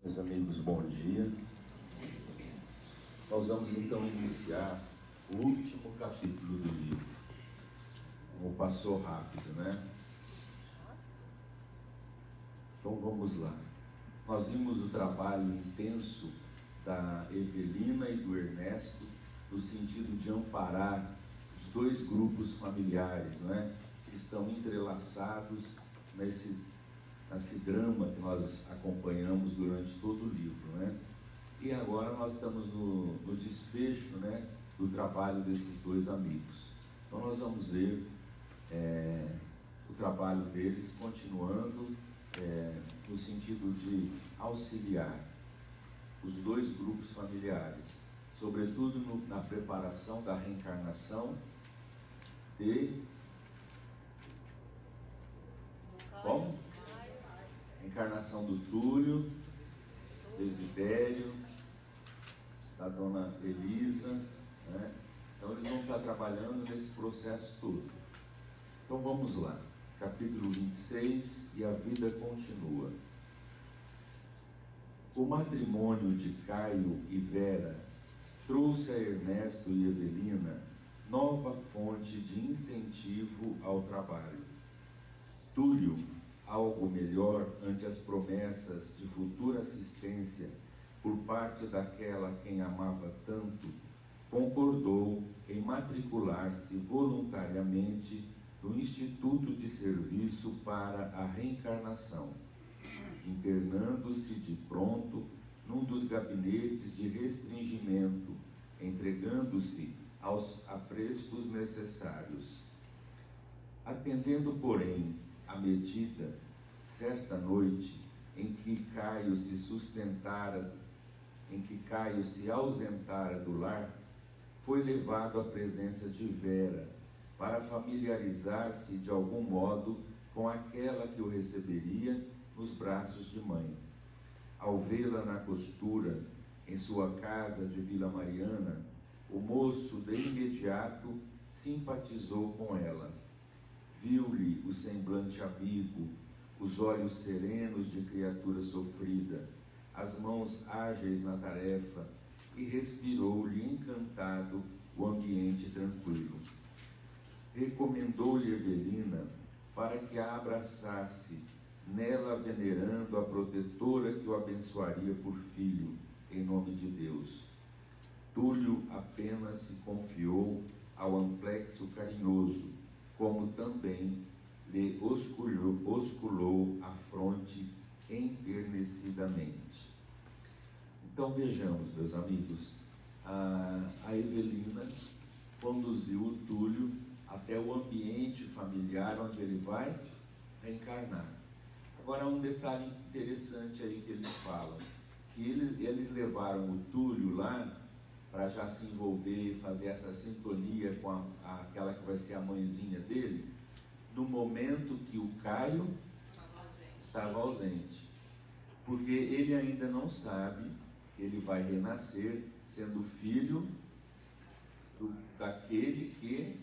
Meus amigos, bom dia. Nós vamos então iniciar o último capítulo do livro. Como passou rápido, né? Então vamos lá. Nós vimos o trabalho intenso da Evelina e do Ernesto, no sentido de amparar os dois grupos familiares, não é? Que estão entrelaçados nesse drama que nós acompanhamos durante todo o livro, né? E agora nós estamos no desfecho, né, do trabalho desses dois amigos. Então nós vamos ver o trabalho deles continuando no sentido de auxiliar os dois grupos familiares, sobretudo na preparação da reencarnação de... Como? Encarnação do Túlio, Desidério, da dona Elisa, né? Então eles vão estar trabalhando nesse processo todo. Então vamos lá, capítulo 26, e a vida continua. O matrimônio de Caio e Vera trouxe a Ernesto e Evelina nova fonte de incentivo ao trabalho. Túlio, algo melhor ante as promessas de futura assistência por parte daquela quem amava tanto, concordou em matricular-se voluntariamente no Instituto de Serviço para a Reencarnação, internando-se de pronto num dos gabinetes de restringimento, entregando-se aos aprestos necessários. Atendendo, porém, à medida, certa noite, em que Caio se ausentara do lar, foi levado à presença de Vera, para familiarizar-se de algum modo com aquela que o receberia nos braços de mãe. Ao vê-la na costura, em sua casa de Vila Mariana, o moço de imediato simpatizou com ela. Viu-lhe o semblante amigo, os olhos serenos de criatura sofrida, as mãos ágeis na tarefa, e respirou-lhe encantado o ambiente tranquilo. Recomendou-lhe Evelina para que a abraçasse, nela venerando a protetora que o abençoaria por filho, em nome de Deus. Túlio apenas se confiou ao amplexo carinhoso, como também lhe osculou a fronte enternecidamente. Então vejamos, meus amigos, a Evelina conduziu o Túlio até o ambiente familiar onde ele vai reencarnar. Agora, um detalhe interessante aí que eles falam, que eles levaram o Túlio lá para já se envolver e fazer essa sintonia com aquela que vai ser a mãezinha dele, no momento que o Caio estava ausente. Porque ele ainda não sabe que ele vai renascer sendo filho daquele que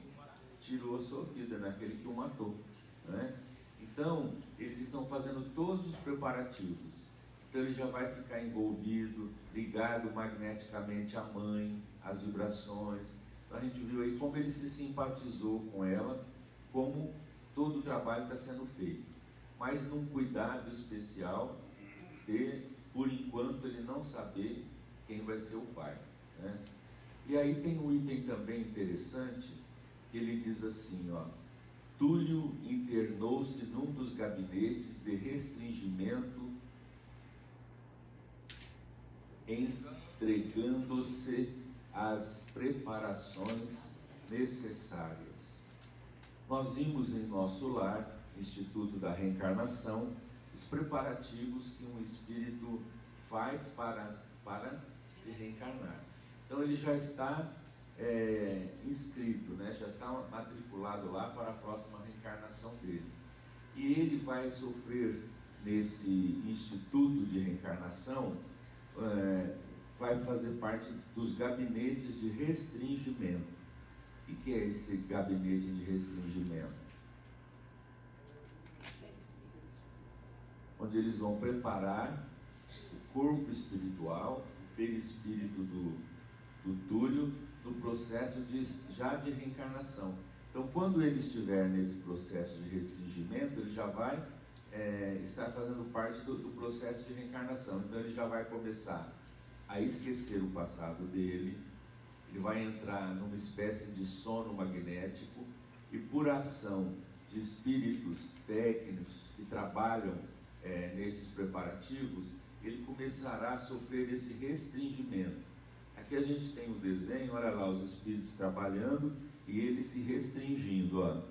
tirou a sua vida, daquele que o matou, né? Então, eles estão fazendo todos os preparativos. Então ele já vai ficar envolvido, ligado magneticamente à mãe, às vibrações. Então a gente viu aí como ele se simpatizou com ela, como todo o trabalho está sendo feito. Mas num cuidado especial de, por enquanto, ele não saber quem vai ser o pai, né? E aí tem um item também interessante, que ele diz assim, ó: Túlio internou-se num dos gabinetes de restringimento, entregando-se às preparações necessárias. Nós vimos em nosso lar, Instituto da Reencarnação, os preparativos que um espírito faz para se reencarnar. Então ele já está inscrito, né? Já está matriculado lá para a próxima reencarnação dele. E ele vai sofrer nesse Instituto de Reencarnação, vai fazer parte dos gabinetes de restringimento. O que é esse gabinete de restringimento? Onde eles vão preparar o corpo espiritual, o perispírito do Túlio, no processo já de reencarnação. Então, quando ele estiver nesse processo de restringimento, ele já vai estar fazendo parte do processo de reencarnação. Então, ele já vai começar a esquecer o passado dele, ele vai entrar numa espécie de sono magnético, e por ação de espíritos técnicos que trabalham nesses preparativos, ele começará a sofrer esse restringimento. Aqui a gente tem o desenho, olha lá os espíritos trabalhando e ele se restringindo, ó,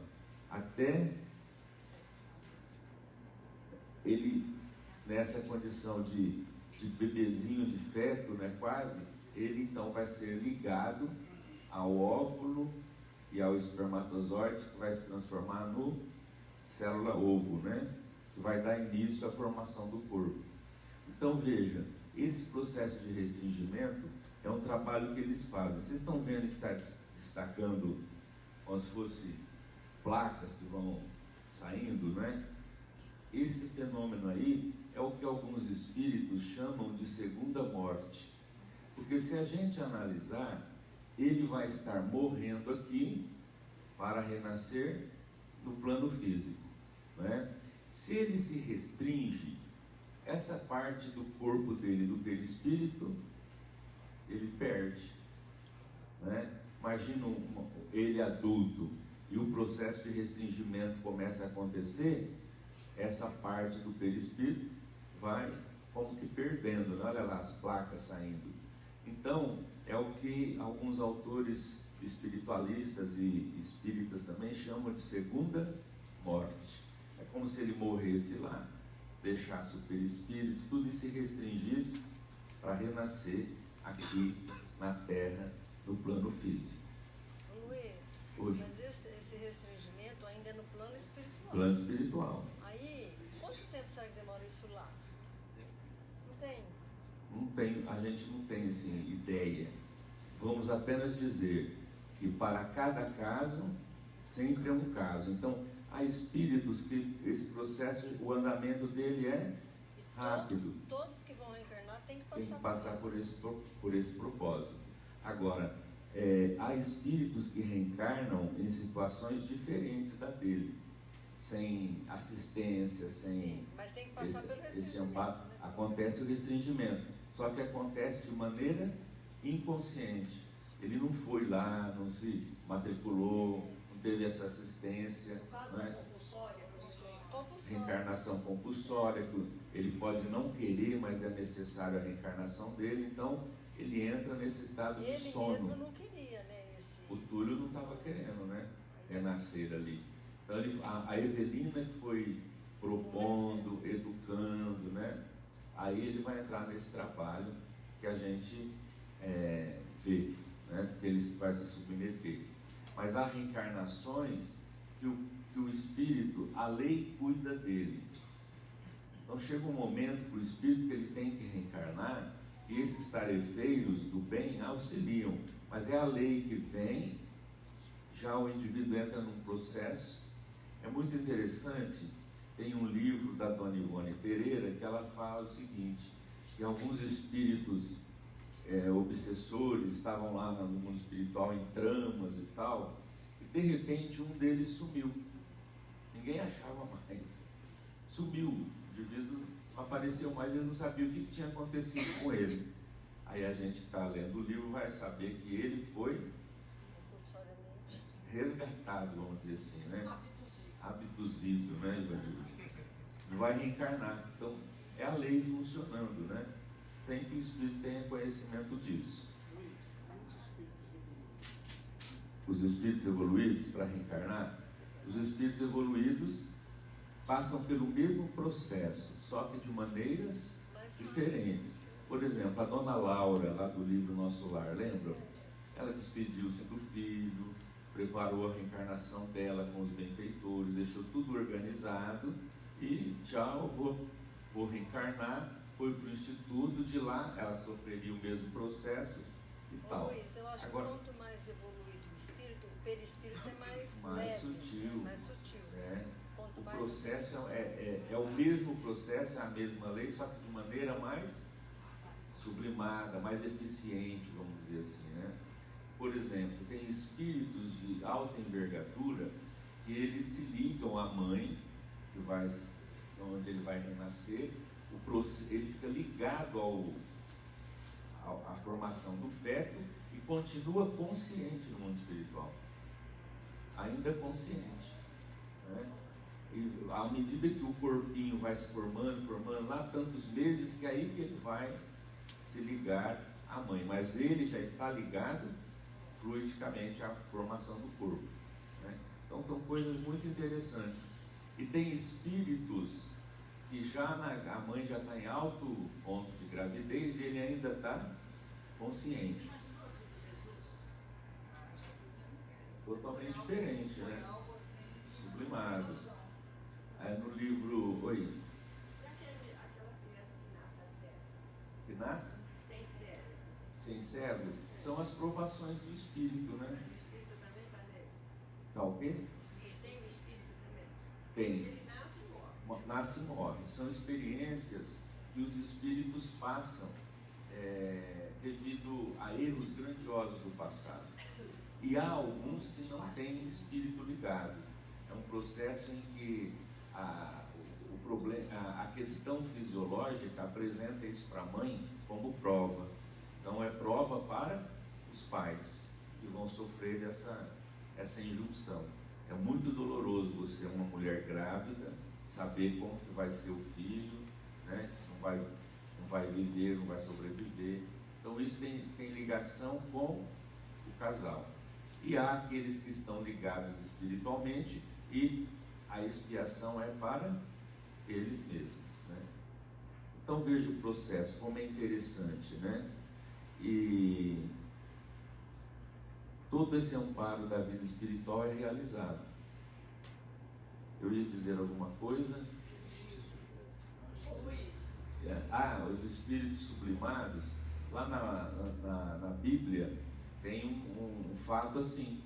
até ele, nessa condição de bebezinho, de feto, né, quase, ele então vai ser ligado ao óvulo e ao espermatozoide, que vai se transformar no célula ovo, né, que vai dar início à formação do corpo. Então veja, esse processo de restringimento é um trabalho que eles fazem. Vocês estão vendo que está destacando como se fosse placas que vão saindo, né? Esse fenômeno aí é o que alguns espíritos chamam de segunda morte. Porque se a gente analisar, ele vai estar morrendo aqui para renascer no plano físico, né? Se ele se restringe, essa parte do corpo dele, do perispírito, ele perde, né? Imagina ele adulto e o processo de restringimento começa a acontecer, essa parte do perispírito vai como que perdendo, né? Olha lá as placas saindo. Então é o que alguns autores espiritualistas e espíritas também chamam de segunda morte. É como se ele morresse lá, deixasse o perispírito, tudo e se restringisse para renascer aqui na Terra, no plano físico. Luiz, Oi. mas esse restringimento ainda é no plano espiritual. Plano espiritual. Aí, quanto tempo será que demora isso lá? Não tem, a gente não tem assim, ideia. Vamos apenas dizer que para cada caso, sempre é um caso. Então, há espíritos que esse processo, o andamento dele é rápido. Todos que vão reencarnar têm que Tem passar, que passar por esse propósito. Agora, há espíritos que reencarnam em situações diferentes da dele, sem assistência, sem... Sim, mas tem que passar pelo restringimento, amparo, né? Acontece o restringimento, só que acontece de maneira inconsciente. Ele não foi lá, não se matriculou, não teve essa assistência, né? Reencarnação compulsória, ele pode não querer, mas é necessário a reencarnação dele, então ele entra nesse estado de sono. Ele mesmo não queria, né? O Túlio não estava querendo, né? Renascer ali. Então a Evelina que foi propondo, educando, né? Aí ele vai entrar nesse trabalho que a gente vê, né? Porque ele vai se submeter. Mas há reencarnações que o espírito, a lei cuida dele. Então chega um momento para o espírito que ele tem que reencarnar e esses tarefeiros do bem auxiliam. Mas é a lei que vem, já o indivíduo entra num processo. É muito interessante, tem um livro da Dona Ivone Pereira que ela fala o seguinte, que alguns espíritos obsessores estavam lá no mundo espiritual em tramas e tal, e de repente um deles sumiu. Ninguém achava mais. Sumiu, o indivíduo não apareceu mais, eles não sabiam o que tinha acontecido com ele. Aí a gente que está lendo o livro vai saber que ele foi resgatado, vamos dizer assim, né? Abduzido, né, Ivanildo? E vai reencarnar. Então, é a lei funcionando, né? Tem que o espírito tenha conhecimento disso. Os espíritos evoluídos, para reencarnar, os espíritos evoluídos passam pelo mesmo processo, só que de maneiras diferentes. Por exemplo, a Dona Laura, lá do livro Nosso Lar, lembram? Ela despediu-se do filho, preparou a reencarnação dela com os benfeitores, deixou tudo organizado e tchau, vou reencarnar. Foi para o instituto, de lá ela sofreria o mesmo processo e tal. Luiz, eu acho agora, que quanto mais evoluído o espírito, o perispírito é mais leve, sutil. mais sutil. O mais processo é o mesmo processo, é a mesma lei, só que de maneira mais sublimada, mais eficiente, vamos dizer assim, né? Por exemplo, tem espíritos de alta envergadura que eles se ligam à mãe, que vai, onde ele vai renascer, ele fica ligado à formação do feto e continua consciente no mundo espiritual, ainda consciente, né? E à medida que o corpinho vai se formando lá tantos meses, que aí que ele vai se ligar à mãe, mas ele já está ligado fluidicamente à formação do corpo, né? Então são coisas muito interessantes. E tem espíritos que a mãe já está em alto ponto de gravidez e ele ainda está consciente. Totalmente diferente, né? Sublimado. Aí no livro... Oi? E aquela criança que nasce Que nasce? sem cérebro? Sem cérebro? São as provações do espírito, né? O espírito também está nele? Tá o quê? E tem o espírito também? Tem. Ele nasce e morre. Nasce e morre. São experiências que os espíritos passam devido a erros grandiosos do passado. E há alguns que não têm espírito ligado. É um processo em que a questão fisiológica apresenta isso para a mãe como prova. Então é prova para os pais que vão sofrer essa injunção. É muito doloroso você, uma mulher grávida, saber como que vai ser o filho, né? Não vai viver, não vai sobreviver. Então isso tem ligação com o casal. E há aqueles que estão ligados espiritualmente e a expiação é para eles mesmos, né? Então veja o processo, como é interessante, né? E todo esse amparo da vida espiritual é realizado. Eu ia dizer alguma coisa? Os espíritos sublimados, lá na Bíblia tem um fato assim,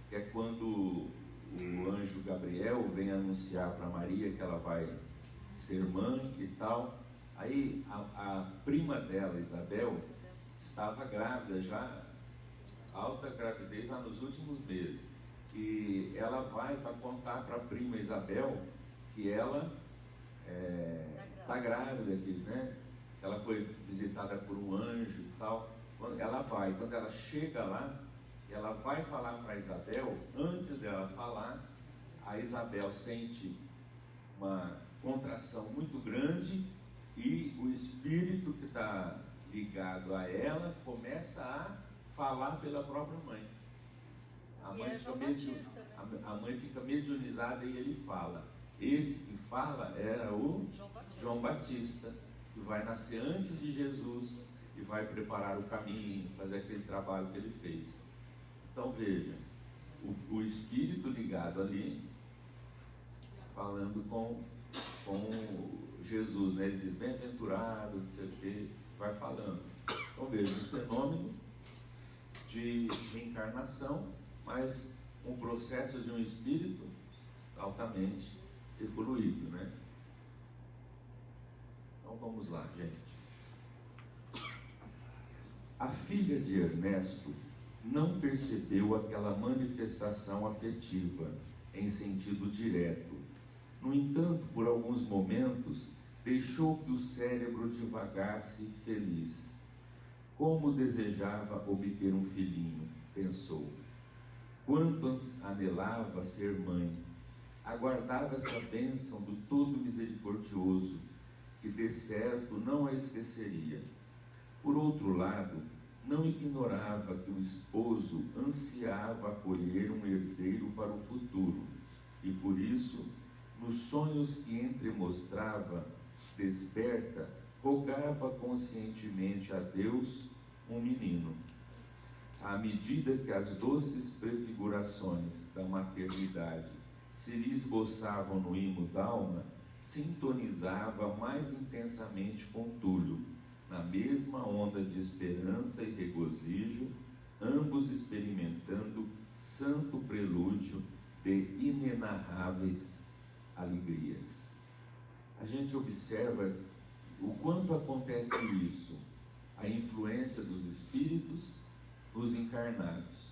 que é quando o anjo Gabriel vem anunciar para Maria que ela vai ser mãe e tal. Aí a prima dela, Isabel, estava grávida já, alta gravidez já nos últimos meses. E ela vai para contar para a prima Isabel que ela está grávida aqui, né? Ela foi visitada por um anjo e tal. Quando ela chega lá, ela vai falar para Isabel. Antes dela falar, a Isabel sente uma contração muito grande e o espírito que está ligado a ela começa a falar pela própria mãe. A mãe fica mediunizada e ele fala. Esse que fala era o João Batista, que vai nascer antes de Jesus e vai preparar o caminho, fazer aquele trabalho que ele fez. Então veja, o espírito ligado ali, falando com Jesus, né? Ele diz, bem-aventurado, não sei o que, vai falando. Então veja, um fenômeno de reencarnação, mas um processo de um espírito altamente evoluído, né? Então vamos lá, gente. A filha de Ernesto não percebeu aquela manifestação afetiva em sentido direto. No entanto, por alguns momentos, deixou que o cérebro divagasse feliz. Como desejava obter um filhinho, pensou. Quanto anelava ser mãe. Aguardava essa bênção do Todo Misericordioso, que de certo não a esqueceria. Por outro lado, não ignorava que o esposo ansiava acolher um herdeiro para o futuro, e por isso, nos sonhos que entremostrava, desperta, rogava conscientemente a Deus um menino. À medida que as doces prefigurações da maternidade se lhe esboçavam no imo d'alma, sintonizava mais intensamente com Túlio, na mesma onda de esperança e regozijo, ambos experimentando santo prelúdio de inenarráveis alegrias. A gente observa o quanto acontece isso. a influência dos espíritos nos encarnados.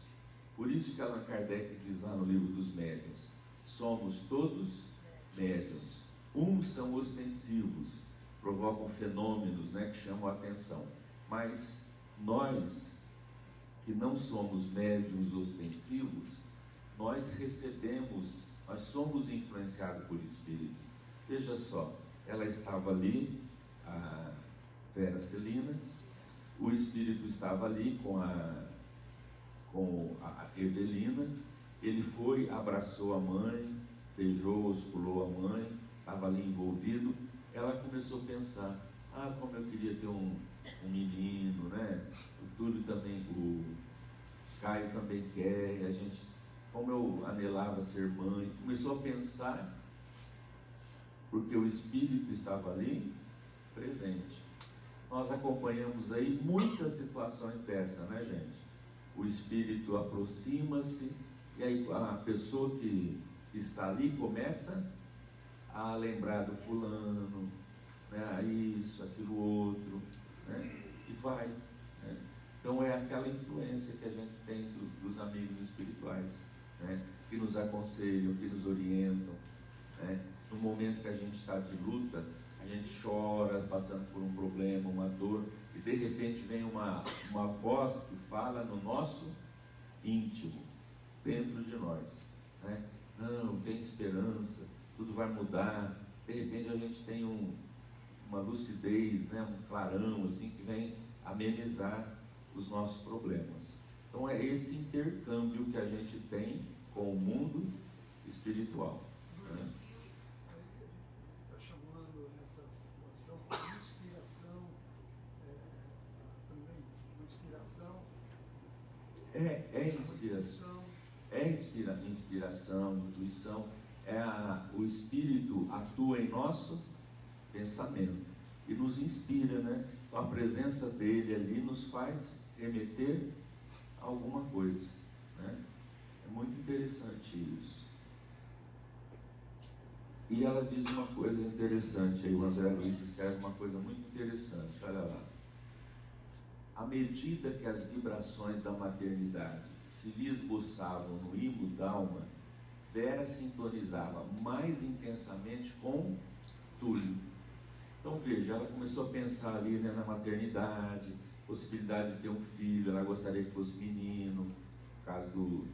Por isso que Allan Kardec diz lá no livro dos médiuns: somos todos médiuns. Uns são ostensivos, provocam fenômenos, né, que chamam a atenção. Mas nós, que não somos médiuns ostensivos, nós recebemos, nós somos influenciados por espíritos. Veja só, ela estava ali, a Vera Celina, o espírito estava ali com a Evelina, ele foi, abraçou a mãe, beijou, osculou a mãe, estava ali envolvido. Ela começou a pensar: como eu queria ter um menino, né? O Túlio também, o Caio também quer, a gente, como eu anelava ser mãe. Começou a pensar, porque o espírito estava ali presente. Nós acompanhamos aí muitas situações dessa, né, gente? O espírito aproxima-se e aí a pessoa que está ali começa a lembrar do fulano, né? Isso, aquilo outro, né? E vai, né? Então é aquela influência que a gente tem dos amigos espirituais, né? Que nos aconselham, que nos orientam, né? No momento que a gente está de luta, a gente chora, passando por um problema, uma dor, e de repente vem uma voz que fala no nosso íntimo, dentro de nós, né? Não, tem esperança, tudo vai mudar. De repente a gente tem uma lucidez, né? Um clarão assim, que vem amenizar os nossos problemas. Então é esse intercâmbio que a gente tem com o mundo espiritual, né? Está chamando essa situação de inspiração, também uma inspiração. Inspiração, intuição. O Espírito atua em nosso pensamento e nos inspira, né? Então, a presença dele ali nos faz remeter a alguma coisa, né? É muito interessante isso. E ela diz uma coisa interessante aí, o André Luiz escreve uma coisa muito interessante, olha lá. À medida que as vibrações da maternidade se lhe esboçavam no imo d'alma, Vera sintonizava mais intensamente com Túlio. Então veja, ela começou a pensar ali, né, na maternidade, possibilidade de ter um filho, ela gostaria que fosse menino, no caso do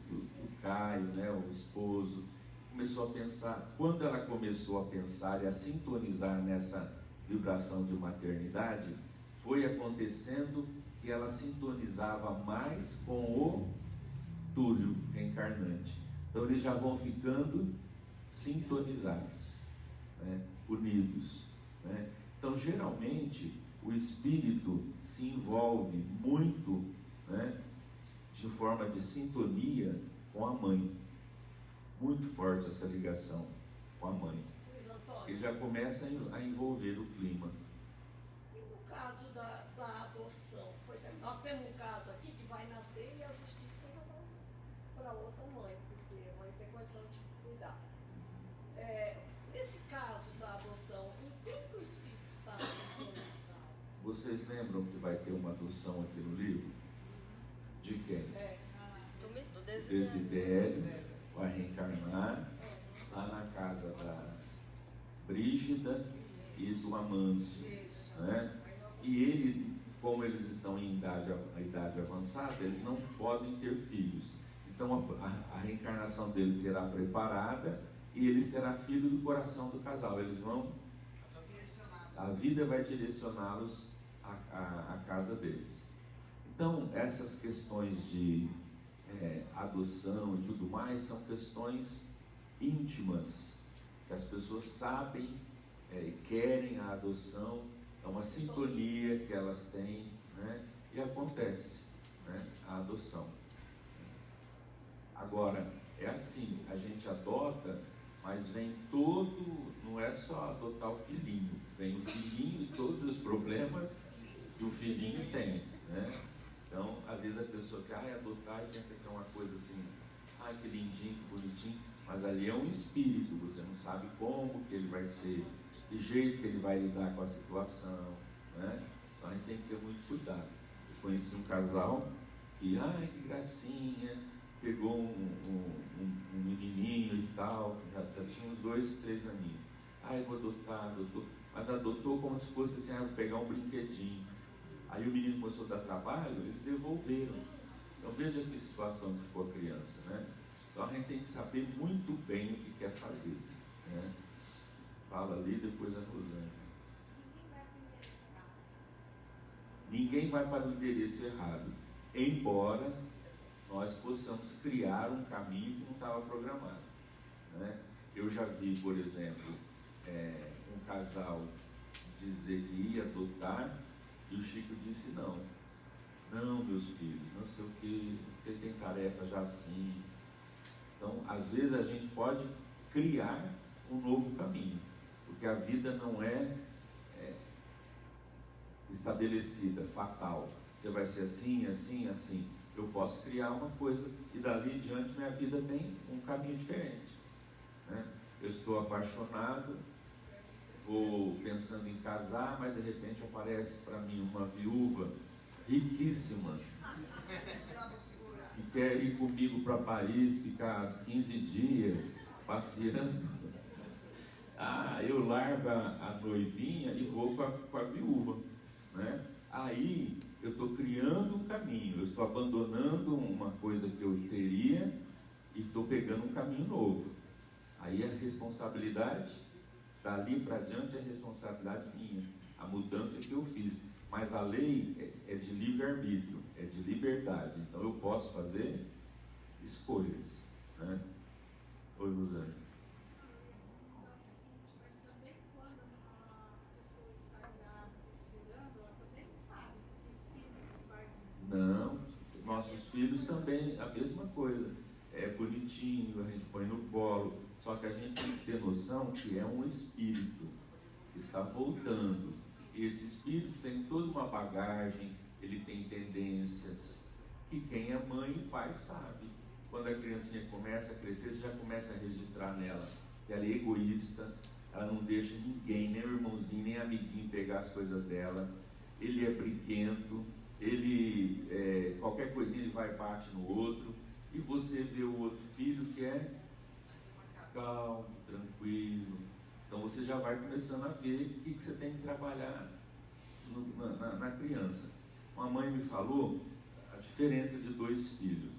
Caio, né, o esposo. Começou a pensar, quando ela começou a pensar e a sintonizar nessa vibração de maternidade, foi acontecendo que ela sintonizava mais com o Túlio reencarnante. Então eles já vão ficando sintonizados, né? Unidos, né? Então geralmente o espírito se envolve muito, né, de forma de sintonia com a mãe. Muito forte essa ligação com a mãe. E já começa a envolver o clima. E no caso da adoção, por exemplo, nós temos um caso aqui que vai nascer e a justiça vai para outra mãe, porque a mãe tem condição de cuidar. Nesse caso da adoção, o que o espírito está sintonizado? Vocês lembram que vai ter uma adoção aqui no livro? De quem? Do Desidério vai reencarnar lá na casa da Brígida e do Amâncio, né? E ele, como eles estão em idade avançada, eles não podem ter filhos. Então a reencarnação dele será preparada e ele será filho do coração do casal. Eles vão, a vida vai direcioná-los à casa deles. Então essas questões de adoção e tudo mais são questões íntimas, que as pessoas sabem e querem a adoção, é uma sintonia que elas têm, né? E acontece, né, a adoção. Agora, é assim, a gente adota, mas vem todo, não é só adotar o filhinho, vem o filhinho e todos os problemas que o filhinho tem, né? Então, às vezes a pessoa quer adotar e pensa que é uma coisa assim, que lindinho, que bonitinho, mas ali é um espírito, você não sabe como que ele vai ser, que jeito que ele vai lidar com a situação, né? Então a gente gente tem que ter muito cuidado. Eu conheci um casal que, ai, que gracinha, pegou um menininho e tal, já tinha uns 2, 3 aninhos. Ai, vou adotar, adotou. Mas adotou como se fosse assim, vou pegar um brinquedinho. Aí o menino começou a dar trabalho, eles devolveram. Então veja que situação que ficou a criança, né? Então a gente tem que saber muito bem o que quer fazer, né? Fala ali, depois a Rosane. Ninguém vai para o endereço errado, embora nós possamos criar um caminho que não estava programado, né? Eu já vi, por exemplo, um casal dizer que ia adotar e o Chico disse não, meus filhos, não sei o que, você tem tarefa já assim. Então, às vezes a gente pode criar um novo caminho, porque a vida não é estabelecida, fatal. Você vai ser assim, assim, assim. Eu posso criar uma coisa e dali em diante minha vida tem um caminho diferente, né? Eu estou apaixonado, vou pensando em casar, mas de repente aparece para mim uma viúva riquíssima que quer ir comigo para Paris, ficar 15 dias passeando. Eu largo a noivinha e vou com a viúva, né? Aí eu estou criando um caminho, eu estou abandonando uma coisa que eu teria e estou pegando um caminho novo. Aí a responsabilidade, dali para diante, é responsabilidade minha, a mudança que eu fiz. Mas a lei é de livre-arbítrio, é de liberdade, então eu posso fazer escolhas, né? Oi, Rosane. Mas também quando a pessoa está esperando, ela também não sabe que espírito vai. Não, nossos filhos também, a mesma coisa. É bonitinho, a gente põe no colo, só que a gente tem que ter noção que é um espírito que está voltando. E esse espírito tem toda uma bagagem, ele tem tendências, que quem é mãe e pai sabe. Quando a criancinha começa a crescer, você já começa a registrar nela que ela é egoísta, ela não deixa ninguém, nem o irmãozinho, nem o amiguinho pegar as coisas dela, ele é briguento, ele, qualquer coisinha ele vai e bate no outro, e você vê o outro filho que é calmo, tranquilo. Então você já vai começando a ver o que você tem que trabalhar na criança. Uma mãe me falou a diferença de 2 filhos.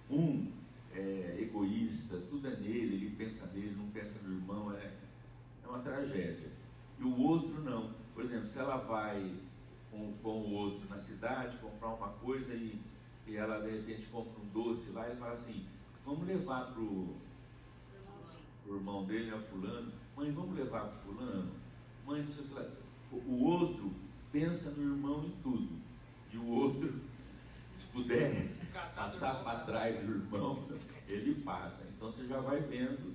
Um é egoísta, tudo é nele, ele pensa nele, não pensa no irmão, é uma tragédia. E o outro não. Por exemplo, se ela vai com o outro na cidade comprar uma coisa e ela de repente compra um doce lá e fala assim, vamos levar pro irmão dele, né, fulano, mãe, vamos levar pro fulano, mãe, não sei o que lá. O outro pensa no irmão em tudo, e o outro, se puder passar para trás do irmão, ele passa. Então você já vai vendo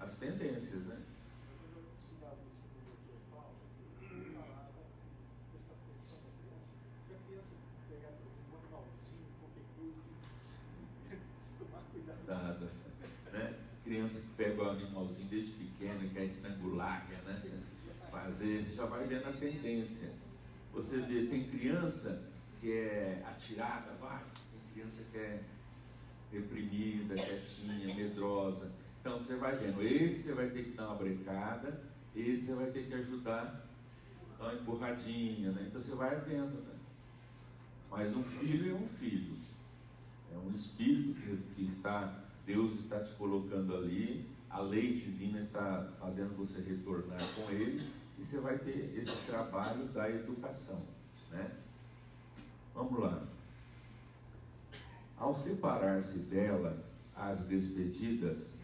as tendências, né? Nada, né? Criança que pega o animalzinho desde pequeno e quer estrangular, quer, né? Fazer, você já vai vendo a tendência. Você vê, tem criança que é atirada, tem criança que é reprimida, quietinha, medrosa. Então você vai vendo, esse você vai ter que dar uma brecada, esse você vai ter que ajudar, dar uma empurradinha, né? Então você vai vendo, né? Mas um filho é um filho, é um espírito que Deus está te colocando ali, a lei divina está fazendo você retornar com ele, e você vai ter esse trabalho da educação, né? Vamos lá. Ao separar-se dela, às despedidas,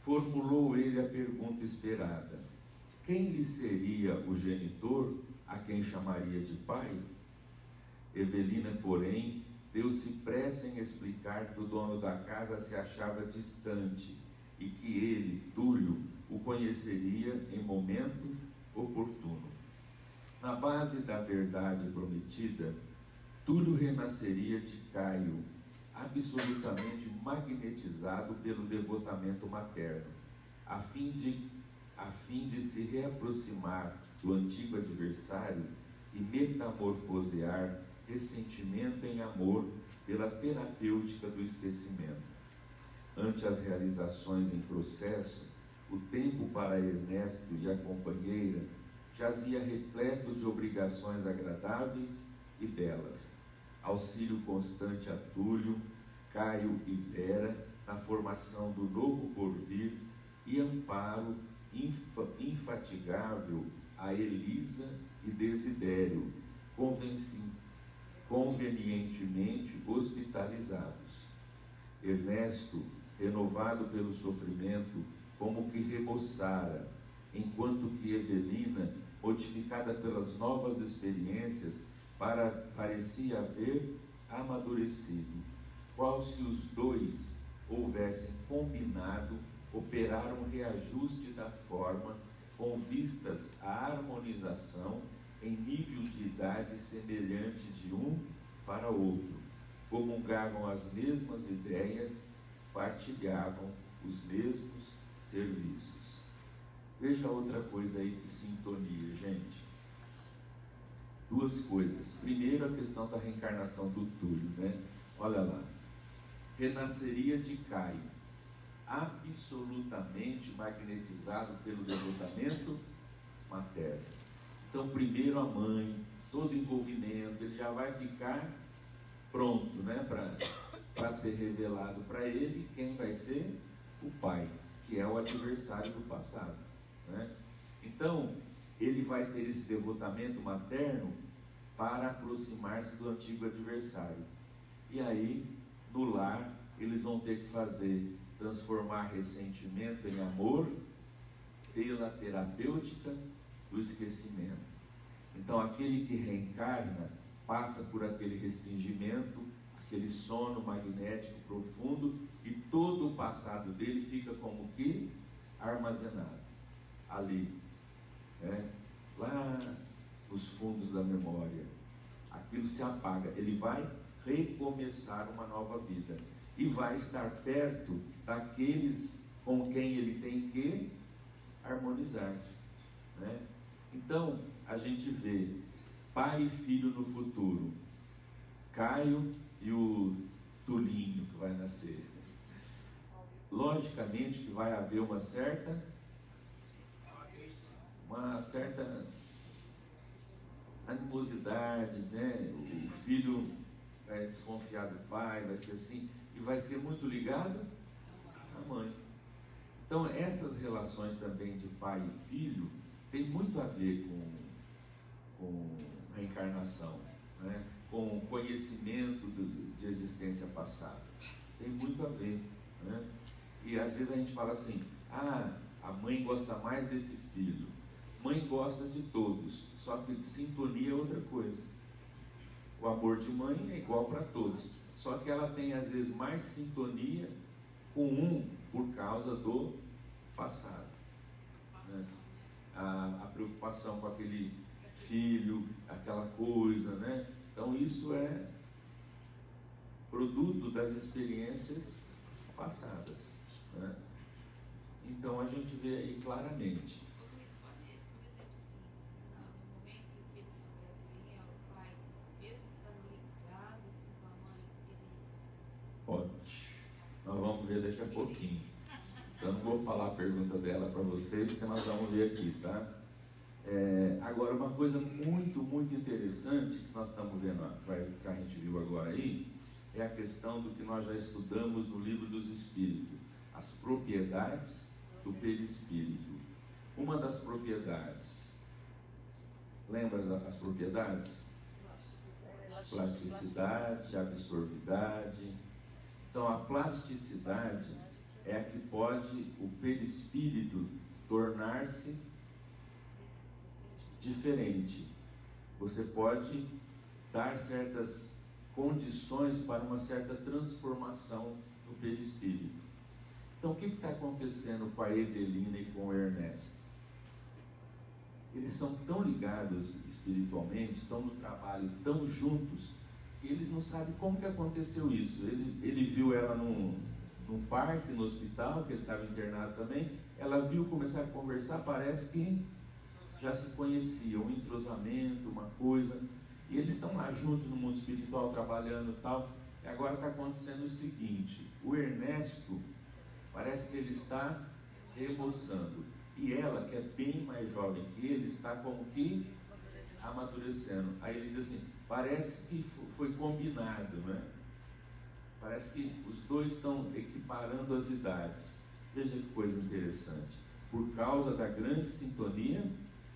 formulou ele a pergunta esperada: quem lhe seria o genitor a quem chamaria de pai? Evelina, porém, deu-se pressa em explicar que o dono da casa se achava distante e que ele, Túlio, o conheceria em momento oportuno. Na base da verdade prometida, Túlio renasceria de Caio, absolutamente magnetizado pelo devotamento materno, a fim de se reaproximar do antigo adversário e metamorfosear ressentimento em amor pela terapêutica do esquecimento. Ante as realizações em processo, o tempo para Ernesto e a companheira jazia repleto de obrigações agradáveis e belas. Auxílio constante a Túlio, Caio e Vera na formação do novo porvir e amparo infatigável a Elisa e Desidério, convenientemente hospitalizados. Ernesto, renovado pelo sofrimento, como que reboçara, enquanto que Evelina, modificada pelas novas experiências, parecia haver amadurecido, qual se os dois houvessem combinado operar um reajuste da forma com vistas à harmonização em nível de idade semelhante de um para outro, comungavam as mesmas ideias, partilhavam os mesmos serviços. Veja outra coisa aí de sintonia, gente. Duas coisas. Primeiro, a questão da reencarnação do Túlio, né? Olha lá. Renasceria de Caio, absolutamente magnetizado pelo devotamento materno. Então, primeiro a mãe, todo envolvimento, ele já vai ficar pronto, né, para ser revelado para ele quem vai ser o pai, que é o adversário do passado, né? Então, ele vai ter esse devotamento materno para aproximar-se do antigo adversário. E aí, no lar, eles vão ter que transformar ressentimento em amor pela terapêutica do esquecimento. Então, aquele que reencarna passa por aquele restringimento, aquele sono magnético profundo, e todo o passado dele fica como que armazenado ali, né? Lá nos fundos da memória. Aquilo se apaga, ele vai recomeçar uma nova vida e vai estar perto daqueles com quem ele tem que harmonizar-se, né? Então a gente vê pai e filho no futuro, Caio e o Tulinho que vai nascer. Logicamente que vai haver uma certa animosidade, né? O filho vai desconfiar do pai, vai ser assim, e vai ser muito ligado à mãe. Então essas relações também de pai e filho tem muito a ver com reencarnação, né? Com conhecimento de existência passada, tem muito a ver, né? E às vezes a gente fala assim, a mãe gosta mais desse filho. Mãe gosta de todos, só que de sintonia é outra coisa. O amor de mãe é igual para todos, só que ela tem às vezes mais sintonia com um por causa do passado, né? A preocupação com aquele filho, aquela coisa, né? Então isso é produto das experiências passadas, né? Então a gente vê aí claramente. Tudo isso pode, por exemplo, assim, no momento em que ele souber quem é o pai, mesmo estando ligado assim, com a mãe, ele... Pode. Nós vamos ver daqui a pouquinho. Então não vou falar a pergunta dela para vocês, que nós vamos ver aqui, tá? Agora, uma coisa muito, muito interessante que nós estamos vendo, que a gente viu agora aí, é a questão do que nós já estudamos no Livro dos Espíritos, as propriedades do perispírito. Uma das propriedades, lembra as propriedades? Plasticidade, absorvidade. Então a plasticidade é a que pode o perispírito tornar-se diferente. Você pode dar certas condições para uma certa transformação no perispírito. Então o que está acontecendo com a Evelina e com o Ernesto? Eles são tão ligados espiritualmente, estão no trabalho, tão juntos, que eles não sabem como que aconteceu isso. Ele viu ela num parque, no hospital, que ele estava internado também. Ela viu, começar a conversar, parece que já se conheciam, um entrosamento, uma coisa, e eles estão lá juntos no mundo espiritual, trabalhando e tal, e agora está acontecendo o seguinte: o Ernesto, parece que ele está remoçando, e ela, que é bem mais jovem que ele, está como que amadurecendo. Aí ele diz assim, parece que foi combinado, né? Parece que os dois estão equiparando as idades. Veja que coisa interessante. Por causa da grande sintonia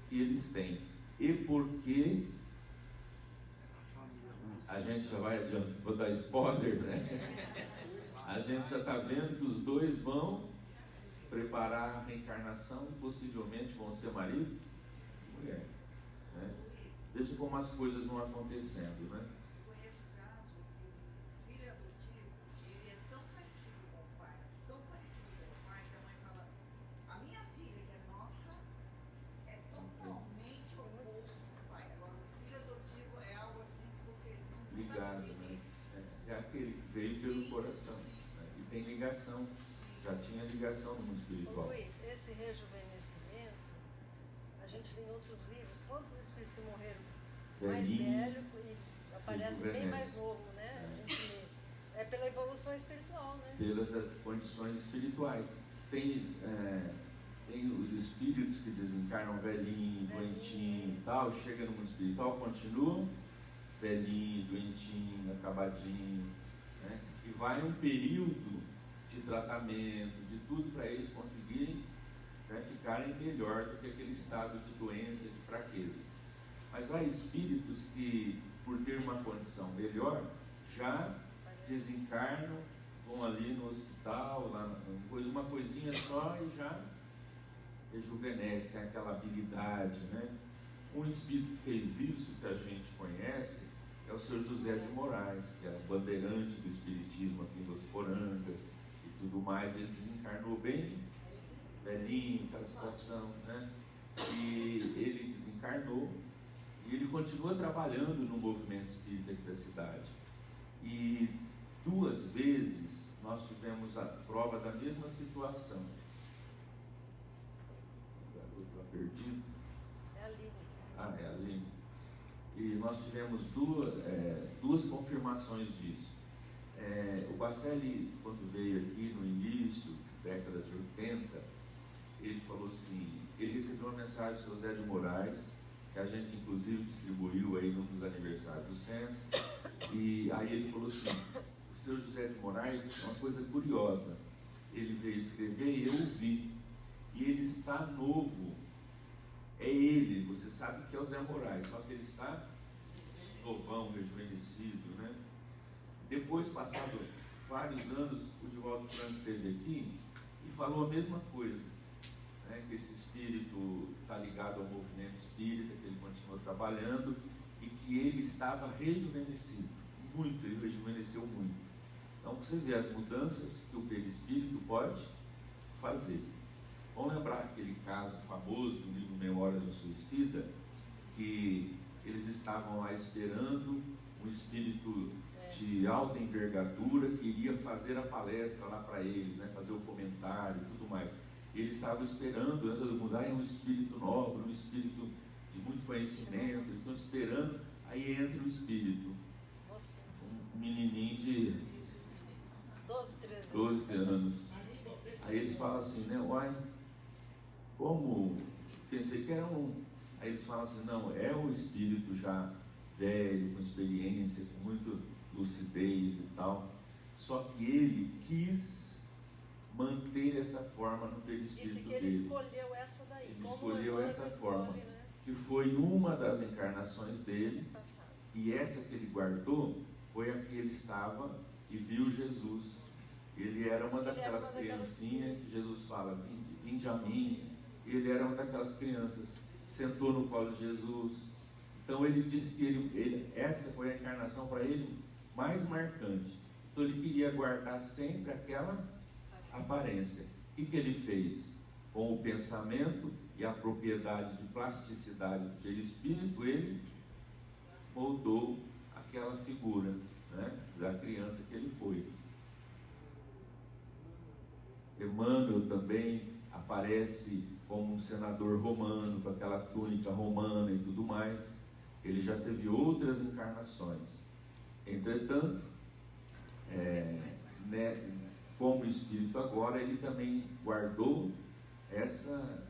que eles têm. E porque a gente já vai adiante, vou dar spoiler, né? A gente já está vendo que os dois vão preparar a reencarnação e possivelmente vão ser marido e mulher, né? Veja como as coisas vão acontecendo, né? Conheço o caso que o filho adotivo, ele é tão parecido com o pai, mas tão parecido com o pai, que a mãe fala, a minha filha, que é nossa, é totalmente o oposto do pai. Agora, o filho adotivo é algo assim que você nunca Ligado, vai né? entender. É aquele que veio pelo coração, né? E tem ligação, já tinha ligação no mundo Ô, espiritual. Luiz, esse rejuvenescimento, a gente vê em outros livros, quantos espíritos que morreram mais Velhinho, velho e aparecem bem rejuvenesce. mais novo, né? A gente, é pela evolução espiritual, né? Pelas condições espirituais. Tem os espíritos que desencarnam velhinho, doentinho e tal, chega no mundo espiritual, continuam velhinho, doentinho, acabadinho, né? E vai um período de tratamento, de tudo para eles conseguirem, né, ficarem melhor do que aquele estado de doença, de fraqueza. Mas há espíritos que, por ter uma condição melhor, já desencarnam, vão ali no hospital, lá uma coisinha só e já rejuvenesce, tem aquela habilidade, né? Um espírito que fez isso, que a gente conhece, é o Sr. José de Moraes, que é bandeirante do espiritismo aqui em Votuporanga e tudo mais. Ele desencarnou bem velhinho, aquela situação, né? E ele desencarnou e ele continua trabalhando no movimento espírita aqui da cidade. E 2 vezes nós tivemos a prova da mesma situação. O garoto está perdido. É a Aline. Ah, é a Aline. E nós tivemos duas confirmações disso. O Bacelli, quando veio aqui no início, década de 80, ele falou assim, ele recebeu uma mensagem do Sr. José de Moraes, que a gente inclusive distribuiu aí num dos aniversários do Censo, e aí ele falou assim, o Sr. José de Moraes, uma coisa curiosa, ele veio escrever e eu ouvi, e ele está novo, é ele, você sabe que é o Zé Moraes, só que ele está novão, rejuvenescido, né? Depois, passado vários anos, o Divaldo Franco esteve aqui e falou a mesma coisa, né? Que esse espírito está ligado ao movimento espírita, que ele continua trabalhando e que ele estava rejuvenescido, muito, ele rejuvenesceu muito. Então, você vê as mudanças que o perispírito pode fazer. Vamos lembrar aquele caso famoso do livro Memórias do Suicida, que eles estavam lá esperando um espírito de alta envergadura que iria fazer a palestra lá para eles, né, fazer o comentário e tudo mais. Eles estavam esperando, né, todo mundo, é um espírito nobre, um espírito de muito conhecimento, eles estão esperando, aí entra o espírito, Você. um menininho de 12, 13 anos. 12 anos. Aí eles falam assim, né, uai, como pensei que era um. Aí eles falam assim, não, é um espírito já velho, com experiência, com muita lucidez e tal. Só que ele quis manter essa forma no perispírito Disse que ele dele. escolheu essa daí. Ele Como escolheu Emmanuel essa escolhe, forma, né? que foi uma das encarnações dele, Passado. e essa que ele guardou foi a que ele estava e viu Jesus. Ele era uma daquelas criancinhas que Jesus fala, vinde a mim. Ele era uma daquelas crianças, sentou no colo de Jesus. Então ele disse que essa foi a encarnação para ele mais marcante. Então ele queria guardar sempre aquela aparência. O que ele fez? Com o pensamento e a propriedade de plasticidade do perispírito, ele moldou aquela figura, né, da criança que ele foi. Emmanuel também aparece como um senador romano, com aquela túnica romana e tudo mais. Ele já teve outras encarnações. Entretanto, como espírito agora, ele também guardou essa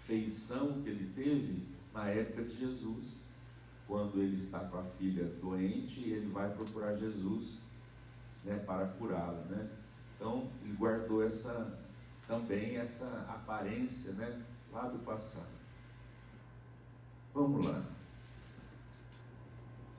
feição que ele teve na época de Jesus, quando ele está com a filha doente e ele vai procurar Jesus, né, para curá-la, né? Então ele guardou também essa aparência, né, lá do passado. Vamos lá.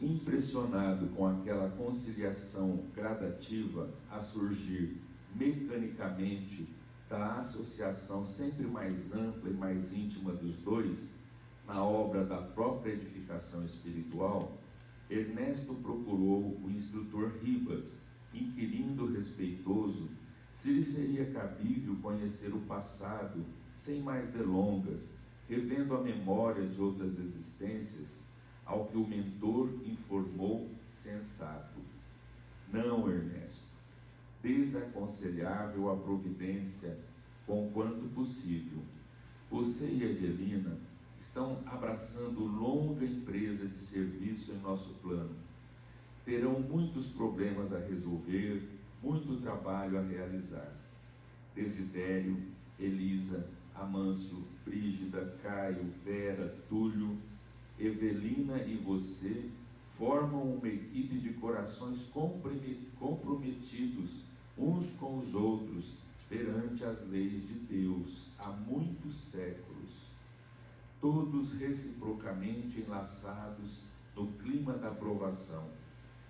Impressionado com aquela conciliação gradativa a surgir mecanicamente da associação sempre mais ampla e mais íntima dos dois, na obra da própria edificação espiritual, Ernesto procurou o instrutor Ribas, inquirindo respeitoso se lhe seria cabível conhecer o passado sem mais delongas, revendo a memória de outras existências, ao que o mentor informou sensato: não, Ernesto, desaconselhável a providência, conquanto possível. Você e Evelina estão abraçando longa empresa de serviço em nosso plano. Terão muitos problemas a resolver, muito trabalho a realizar. Desidério, Elisa, Amâncio, Brígida, Caio, Vera, Túlio, Evelina e você formam uma equipe de corações comprometidos uns com os outros perante as leis de Deus há muitos séculos, todos reciprocamente enlaçados no clima da provação,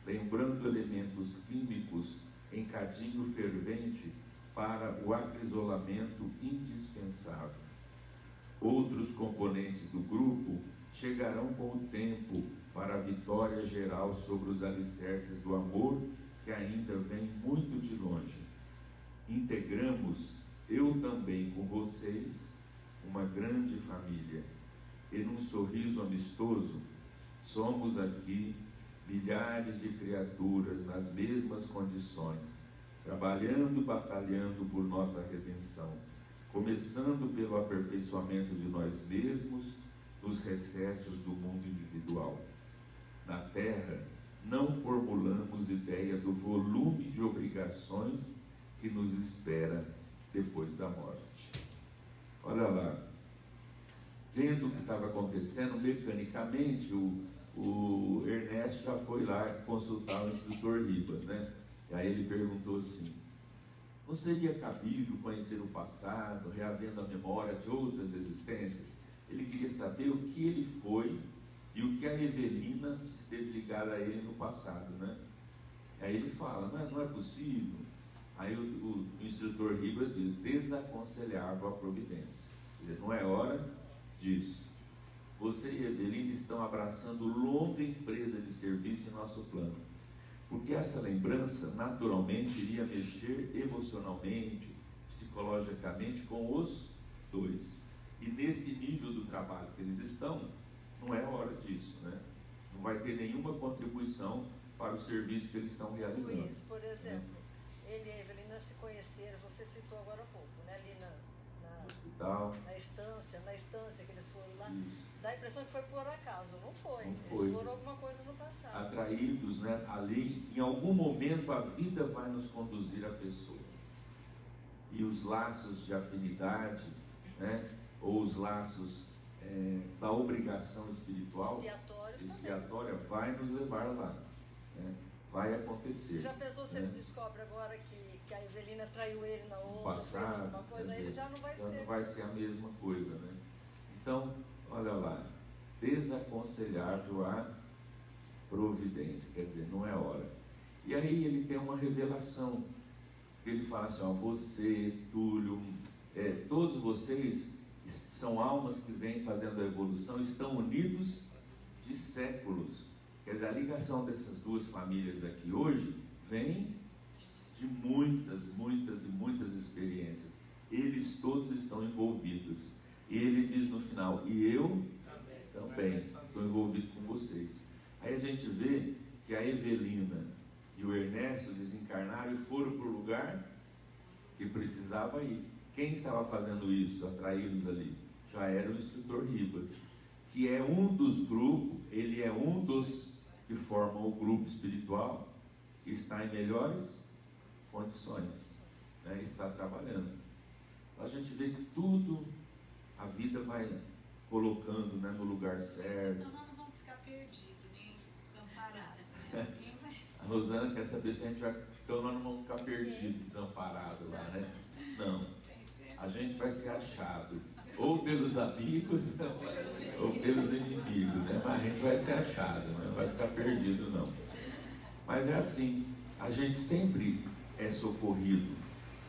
lembrando elementos químicos em cadinho fervente para o acrisolamento indispensável. Outros componentes do grupo chegarão com o tempo para a vitória geral sobre os alicerces do amor que ainda vem muito de longe. Integramos, eu também com vocês, uma grande família, e num sorriso amistoso, somos aqui milhares de criaturas nas mesmas condições, trabalhando, batalhando por nossa redenção, começando pelo aperfeiçoamento de nós mesmos nos recessos do mundo individual. Na Terra, não formulamos ideia do volume de obrigações que nos espera depois da morte. Olha lá, vendo o que estava acontecendo mecanicamente, o Ernesto já foi lá consultar o instrutor Ribas, né? E aí ele perguntou assim: não seria cabível conhecer o passado, reavendo a memória de outras existências? Ele queria saber o que ele foi e o que a Evelina esteve ligada a ele no passado, né? Aí ele fala: não é possível. Aí o instrutor Ribas diz: desaconselhável a providência. Não é hora disso. Você e Evelina estão abraçando longa empresa de serviço em nosso plano, porque essa lembrança naturalmente iria mexer emocionalmente, psicologicamente com os dois. E nesse nível do trabalho que eles estão, não é hora disso, né? Não vai ter nenhuma contribuição para o serviço que eles estão realizando. Luiz, por exemplo, ele e a Evelina se conheceram, você citou agora há pouco, né? Ali na estância que eles foram lá. Isso. Dá a impressão que foi por acaso, não foi. Não Eles foi. foram alguma coisa no passado. Atraídos, né? Ali, em algum momento a vida vai nos conduzir a pessoas. E os laços de afinidade, né? Ou os laços da obrigação espiritual, expiatória, vai nos levar lá, né? Vai acontecer. Já pensou se né? ele descobre agora que a Evelina traiu ele na outra, Passado, fez alguma coisa, aí ele já não vai ser. Não vai ser a mesma coisa, né? Então, olha lá, desaconselhável a providência, quer dizer, não é hora. E aí ele tem uma revelação, ele fala assim: ó, você, Túlio, todos vocês são almas que vêm fazendo a evolução, estão unidos de séculos. Quer dizer, a ligação dessas duas famílias aqui hoje vem de muitas e muitas experiências. Eles todos estão envolvidos. E ele diz no final: e eu também estou envolvido com vocês. Aí a gente vê que a Evelina e o Ernesto desencarnaram e foram para o lugar que precisava ir, Quem estava fazendo isso, atraí-los ali? Já era o instrutor Ribas, que é um dos grupos, ele é um dos que formam o grupo espiritual, que está em melhores condições, né? Está trabalhando. A gente vê que tudo, a vida vai colocando, né, no lugar certo. Então nós não vamos ficar perdidos, nem desamparados, né? Ninguém vai... A Rosana quer saber se a gente vai, então nós não vamos ficar perdidos, desamparados lá, né? Não, Tem sempre. a gente vai ser achado, ou pelos amigos, ou pelos inimigos, né? Mas a gente vai ser achado, não vai ficar perdido, não. Mas é assim, a gente sempre é socorrido.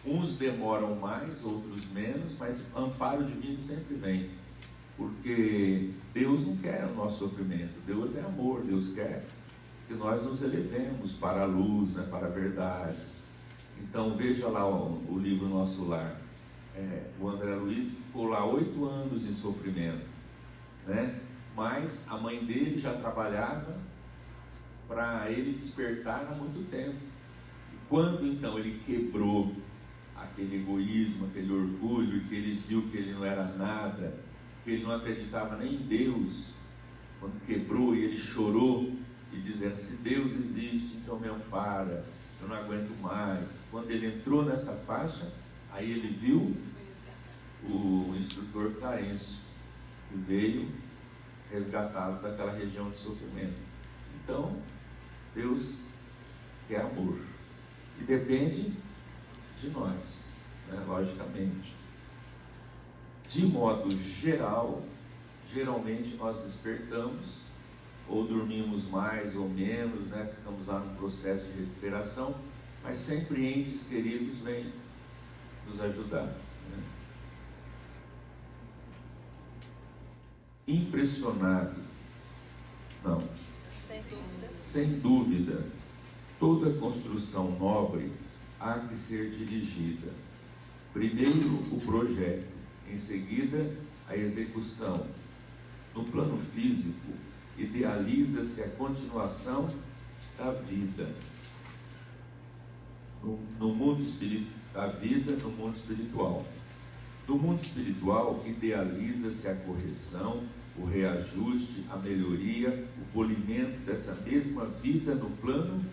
Uns demoram mais, outros menos, mas amparo divino sempre vem. Porque Deus não quer o nosso sofrimento, Deus é amor, Deus quer que nós nos elevemos para a luz, né, para a verdade. Então veja lá o livro Nosso Lar. O André Luiz ficou lá 8 anos em sofrimento, né? Mas a mãe dele já trabalhava para ele despertar há muito tempo. E quando então ele quebrou aquele egoísmo, aquele orgulho, que ele viu que ele não era nada, que ele não acreditava nem em Deus, quando quebrou e ele chorou e dizendo: se Deus existe, então me ampara, eu não aguento mais. Quando ele entrou nessa faixa, aí ele viu o instrutor Clarencio, que veio resgatá-lo daquela região de sofrimento. Então, Deus quer amor e depende de nós, né, logicamente. De modo geral, geralmente nós despertamos, ou dormimos mais ou menos, né, ficamos lá no processo de recuperação, mas sempre entes queridos vêm nos ajudar, né? Impressionado, não, sem dúvida, toda construção nobre há que ser dirigida. Primeiro o projeto, em seguida a execução. No plano físico, idealiza-se a continuação da vida. No mundo da vida no mundo espiritual. No mundo espiritual, idealiza-se a correção, o reajuste, a melhoria, o polimento dessa mesma vida no plano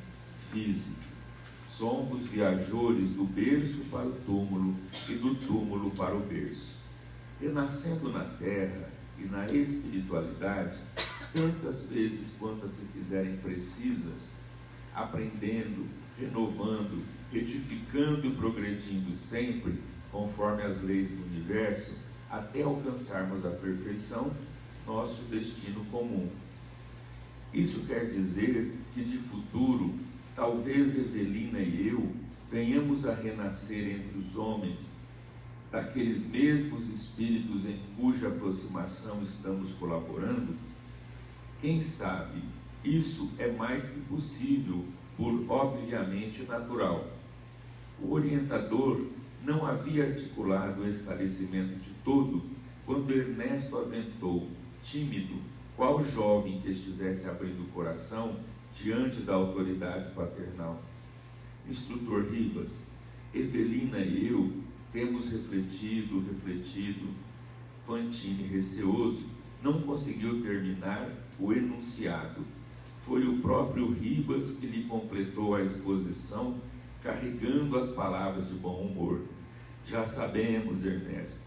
físico. Somos viajores do berço para o túmulo e do túmulo para o berço. Renascendo na terra e na espiritualidade, tantas vezes quantas se fizerem precisas, aprendendo, renovando, retificando e progredindo sempre, conforme as leis do universo, até alcançarmos a perfeição, nosso destino comum. Isso quer dizer que de futuro, talvez Evelina e eu venhamos a renascer entre os homens, daqueles mesmos espíritos em cuja aproximação estamos colaborando. Quem sabe, isso é mais que possível, por obviamente natural. O orientador não havia articulado o esclarecimento de todo quando Ernesto aventou, tímido, qual jovem que estivesse abrindo o coração diante da autoridade paternal. Instrutor Ribas, Evelina e eu temos refletido. Fantini, receoso, não conseguiu terminar o enunciado. Foi o próprio Ribas que lhe completou a exposição, carregando as palavras de bom humor. Já sabemos, Ernesto,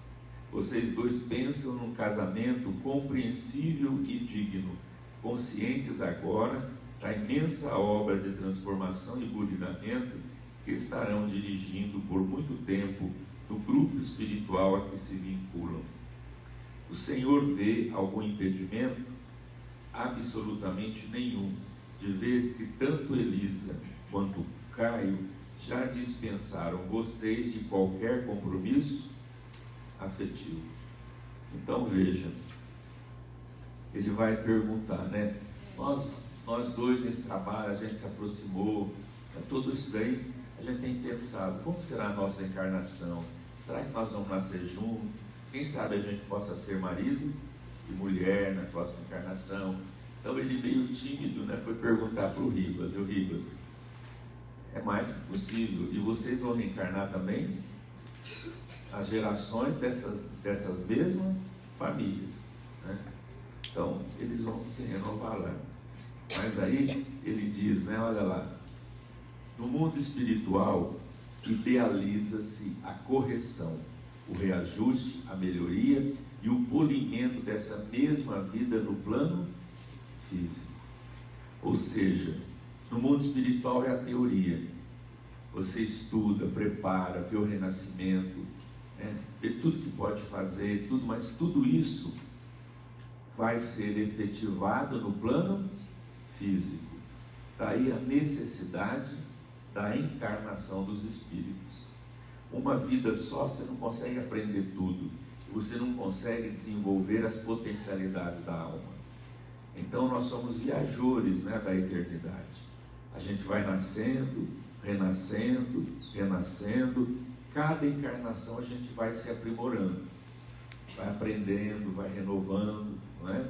vocês dois pensam num casamento compreensível e digno, conscientes agora da imensa obra de transformação e burinamento que estarão dirigindo por muito tempo no grupo espiritual a que se vinculam. O Senhor vê algum impedimento? Absolutamente nenhum, de vez que tanto Elisa quanto Caio já dispensaram vocês de qualquer compromisso afetivo. Então veja, ele vai perguntar, né? Nós dois nesse trabalho, a gente se aproximou, tudo isso daí, a gente tem pensado, como será a nossa encarnação? Será que nós vamos nascer juntos? Quem sabe a gente possa ser marido e mulher na próxima encarnação? Então ele meio tímido, né? Foi perguntar para o Ribas, Ribas, é mais que possível, e vocês vão reencarnar também? as gerações dessas mesmas famílias, né? Então, eles vão se renovar lá. Mas aí, ele diz, né, olha lá, no mundo espiritual, idealiza-se a correção, o reajuste, a melhoria e o polimento dessa mesma vida no plano físico. Ou seja, no mundo espiritual é a teoria. Você estuda, prepara, vê o renascimento, né? Vê tudo que pode fazer, tudo, mas tudo isso vai ser efetivado no plano físico. Daí a necessidade da encarnação dos espíritos. Uma vida só você não consegue aprender tudo, você não consegue desenvolver as potencialidades da alma. Então nós somos viajores, né, da eternidade. A gente vai nascendo, renascendo, renascendo. Cada encarnação a gente vai se aprimorando, vai aprendendo, vai renovando, não é?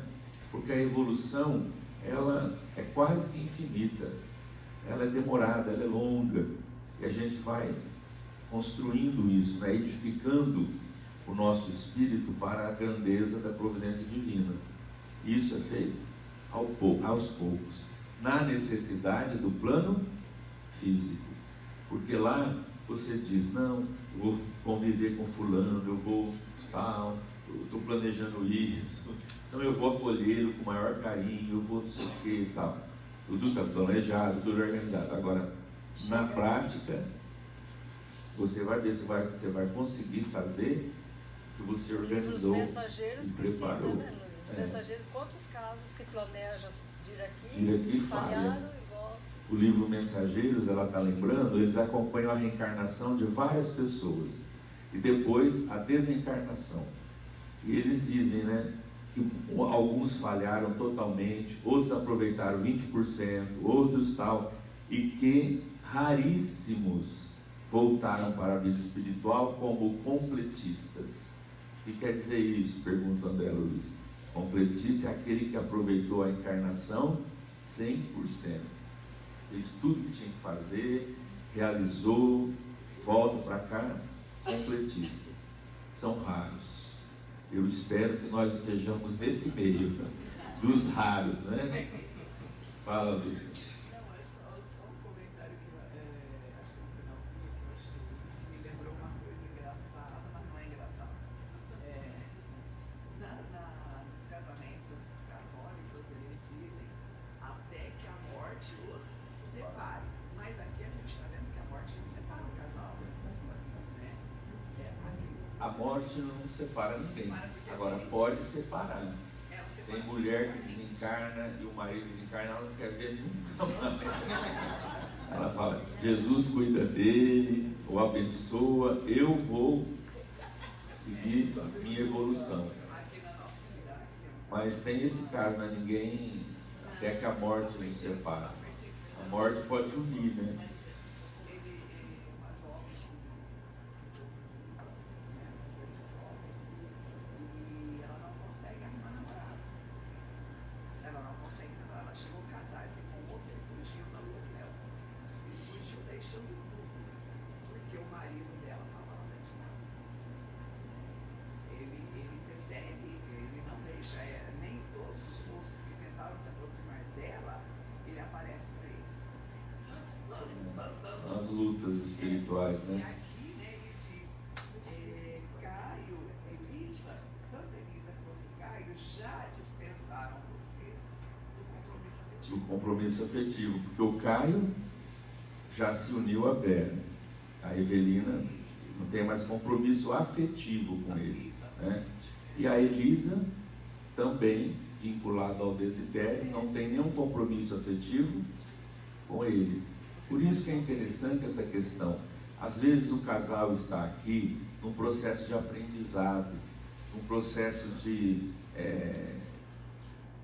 Porque a evolução, ela é quase que infinita. Ela é demorada, ela é longa, e a gente vai construindo isso, né? Edificando o nosso espírito para a grandeza da providência divina. Isso é feito aos poucos, na necessidade do plano físico, porque lá você diz, não, eu vou conviver com fulano, eu vou tal, eu estou planejando isso, então eu vou acolhê-lo com o maior carinho, eu vou não sei o que e tal. Tudo está planejado, tudo organizado. Agora, na prática, você vai ver se você vai conseguir fazer o que você organizou Os mensageiros e que citam, preparou. né, Luiz? Os mensageiros, quantos casos que planejam vir aqui, Vir aqui e falharam falha. e voltam. O livro Mensageiros, ela está lembrando, eles acompanham a reencarnação de várias pessoas e depois a desencarnação. E eles dizem, né, que alguns falharam totalmente, outros aproveitaram 20%, outros tal, e que raríssimos voltaram para a vida espiritual como completistas. O que quer dizer isso? Pergunta André Luiz. Completista é aquele que aproveitou a encarnação 100%. Fez tudo que tinha que fazer, realizou, volta para cá, completista. São raros. Eu espero que nós estejamos nesse meio dos raros, né? Fala, Luiz. Não, é só um comentário que acho que no finalzinho que eu achei que me lembrou uma coisa engraçada, mas não é engraçada. Nos casamentos católicos eles dizem até que a morte os separe. Mas aqui a gente está vendo que a morte não separa o casal. Né? A morte não separa ninguém. Agora pode separar. Tem mulher que desencarna e o marido desencarna, ela não quer ver nunca mais. Ela fala, Jesus cuida dele, o abençoa, eu vou seguir a minha evolução. Mas tem esse caso, né? Ninguém, até que a morte nos separa. A morte pode unir, né? As lutas espirituais, E né? aqui, né, ele diz, Caio, Elisa, tanto Elisa quanto Caio já dispensaram vocês do compromisso afetivo. Do compromisso afetivo, porque o Caio já se uniu à Vera, a Evelina não tem mais compromisso afetivo com ele, né? E a Elisa também, vinculada ao Desidério, não tem nenhum compromisso afetivo com ele. Por isso que é interessante essa questão. Às vezes o casal está aqui num processo de aprendizado, num processo de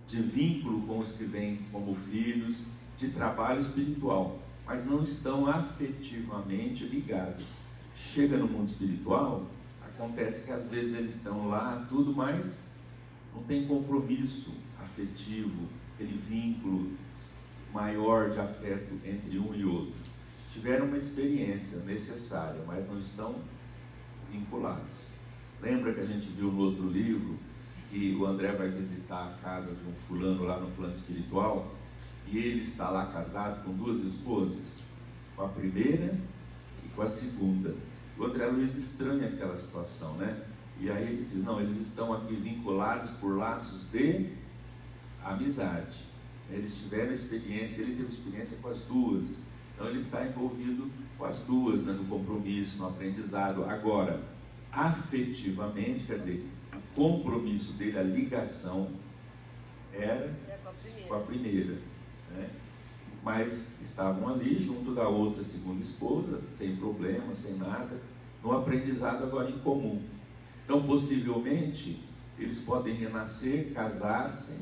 vínculo com os que vêm como filhos, de trabalho espiritual, mas não estão afetivamente ligados. Chega no mundo espiritual, acontece que às vezes eles estão lá, tudo, mas não tem compromisso afetivo, aquele vínculo maior de afeto entre um e outro. Tiveram uma experiência necessária, mas não estão vinculados. Lembra que a gente viu no outro livro que o André vai visitar a casa de um fulano lá no plano espiritual e ele está lá casado com 2 esposas, com a primeira e com a segunda. O André Luiz estranha aquela situação, né? E aí ele diz, não, eles estão aqui vinculados por laços de amizade. Eles tiveram experiência, ele teve experiência com as 2. Então ele está envolvido com as 2, né, no compromisso, no aprendizado. Agora, afetivamente, quer dizer, o compromisso dele, a ligação, era com a primeira, né? Mas estavam ali junto da outra segunda esposa, sem problema, sem nada, no aprendizado agora em comum. Então, possivelmente, eles podem renascer, casar-se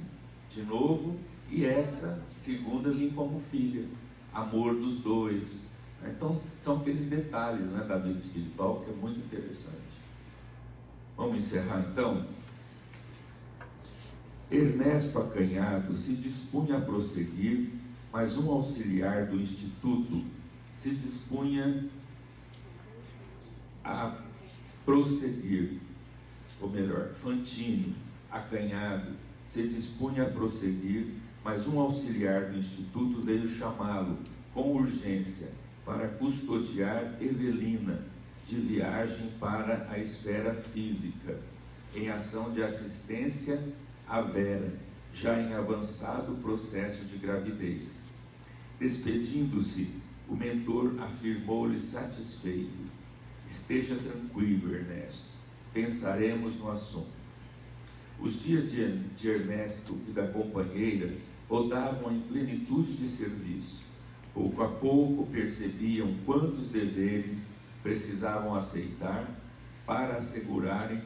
de novo, e essa segunda vir como filha, amor dos 2. Então, são aqueles detalhes, né, da vida espiritual que é muito interessante. Vamos encerrar então? Ernesto Acanhado se dispunha a prosseguir, mas um auxiliar do Instituto se dispunha a prosseguir, ou melhor, Fantini Acanhado se dispunha a prosseguir, mas um auxiliar do Instituto veio chamá-lo com urgência para custodiar Evelina de viagem para a esfera física, em ação de assistência a Vera, já em avançado processo de gravidez. Despedindo-se, o mentor afirmou-lhe satisfeito: esteja tranquilo, Ernesto, pensaremos no assunto. Os dias de Ernesto e da companheira rodavam em plenitude de serviço. Pouco a pouco percebiam quantos deveres precisavam aceitar para assegurarem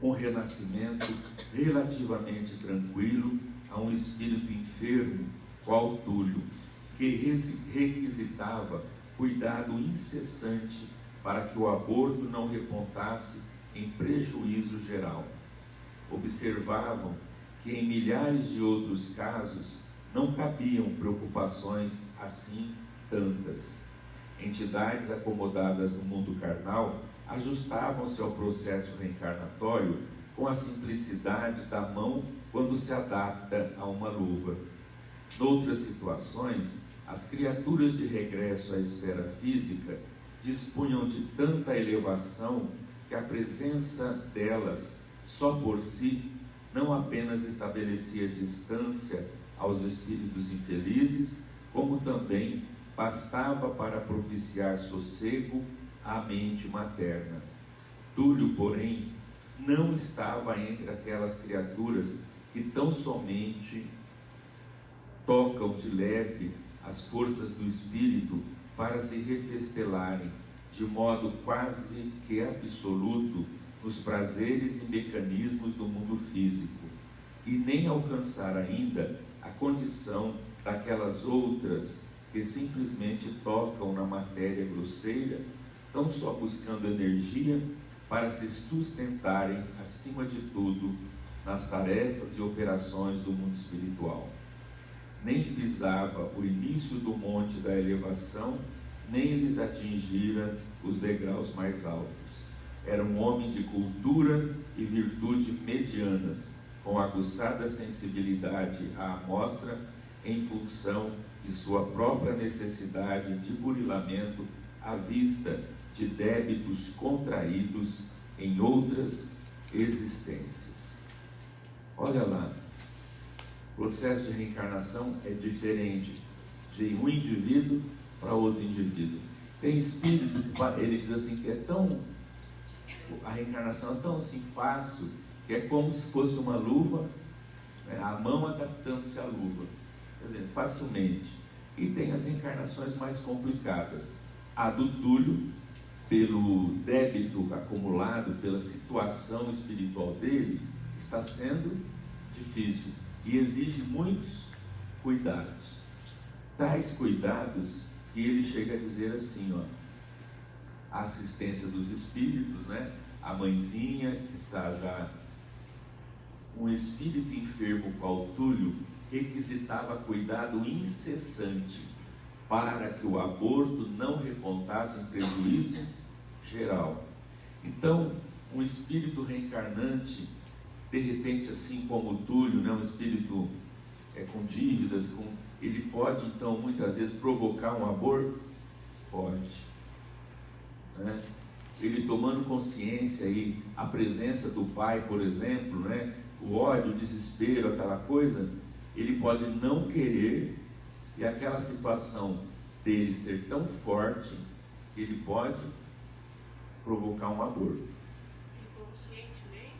um renascimento relativamente tranquilo a um espírito enfermo, qual Túlio, que requisitava cuidado incessante para que o aborto não repontasse em prejuízo geral. Observavam que em milhares de outros casos não cabiam preocupações assim tantas. Entidades acomodadas no mundo carnal ajustavam-se ao processo reencarnatório com a simplicidade da mão quando se adapta a uma luva. Noutras situações, as criaturas de regresso à esfera física dispunham de tanta elevação que a presença delas, só por si, não apenas estabelecia distância aos espíritos infelizes, como também bastava para propiciar sossego à mente materna. Túlio, porém, não estava entre aquelas criaturas que tão somente tocam de leve as forças do espírito para se refestelarem, de modo quase que absoluto, nos prazeres e mecanismos do mundo físico, e nem alcançar ainda a condição daquelas outras que simplesmente tocam na matéria grosseira, tão só buscando energia para se sustentarem, acima de tudo, nas tarefas e operações do mundo espiritual. Nem pisava o início do monte da elevação, nem eles atingira os degraus mais altos. Era um homem de cultura e virtude medianas, com aguçada sensibilidade à amostra, em função de sua própria necessidade de burilamento à vista de débitos contraídos em outras existências. Olha lá, o processo de reencarnação é diferente de um indivíduo para outro indivíduo. Tem espírito, ele diz assim, que é tão, a reencarnação é tão assim fácil, que é como se fosse uma luva, né, a mão adaptando-se à luva, quer dizer, facilmente. E tem as reencarnações mais complicadas. A do Túlio, pelo débito acumulado, pela situação espiritual dele, está sendo difícil e exige muitos cuidados. Tais cuidados que ele chega a dizer assim, ó, a assistência dos espíritos, né? A mãezinha que está já, um espírito enfermo qual Túlio requisitava cuidado incessante para que o aborto não repontasse em prejuízo geral. Então, um espírito reencarnante, de repente, assim como o Túlio, né, um espírito com dívidas, ele pode, então, muitas vezes provocar um aborto? Pode. Né? Ele tomando consciência aí, a presença do pai, por exemplo, né, o ódio, o desespero, aquela coisa, ele pode não querer, e aquela situação dele ser tão forte, que ele pode provocar um aborto. Inconscientemente?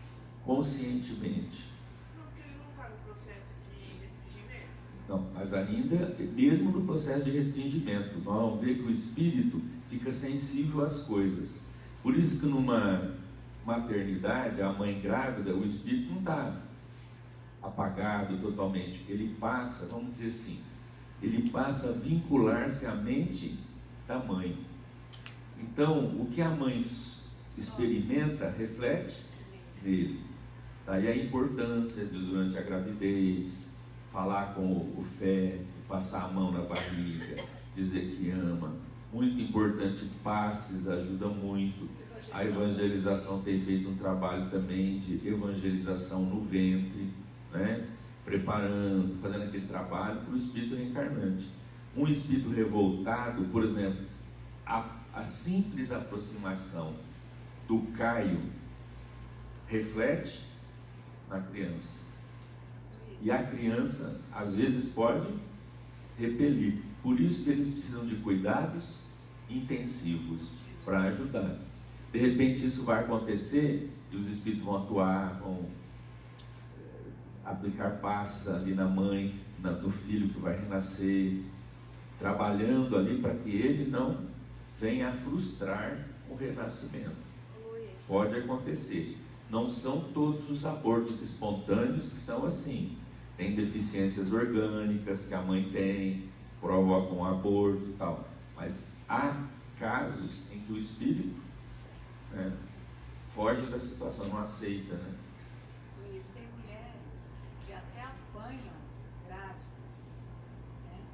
Conscientemente. Porque ele não está no processo de restringimento. Não, mas ainda, mesmo no processo de restringimento, nós vamos ver que o espírito fica sensível às coisas. Por isso que numa maternidade, a mãe grávida, o espírito não está apagado totalmente. Ele passa, vamos dizer assim, ele passa a vincular-se à mente da mãe. Então, o que a mãe experimenta, reflete nele. Daí a importância de, durante a gravidez, falar com o feto, passar a mão na barriga, dizer que ama. Muito importante, passes ajuda muito. A evangelização tem feito um trabalho também de evangelização no ventre, né? Preparando, fazendo aquele trabalho para o espírito reencarnante. Um espírito revoltado, por exemplo, a simples aproximação do Caio reflete na criança. E a criança, às vezes, pode repelir. Por isso que eles precisam de cuidados intensivos para ajudar. De repente isso vai acontecer e os espíritos vão atuar, vão aplicar passes ali na mãe, do filho que vai renascer, trabalhando ali para que ele não venha a frustrar o renascimento. Pode acontecer. Não são todos os abortos espontâneos que são assim. Tem deficiências orgânicas que a mãe tem, provocam um aborto e tal. Mas há casos em que o espírito, né, foge da situação, não aceita, né? Luiz, tem mulheres que até apanham grávidas,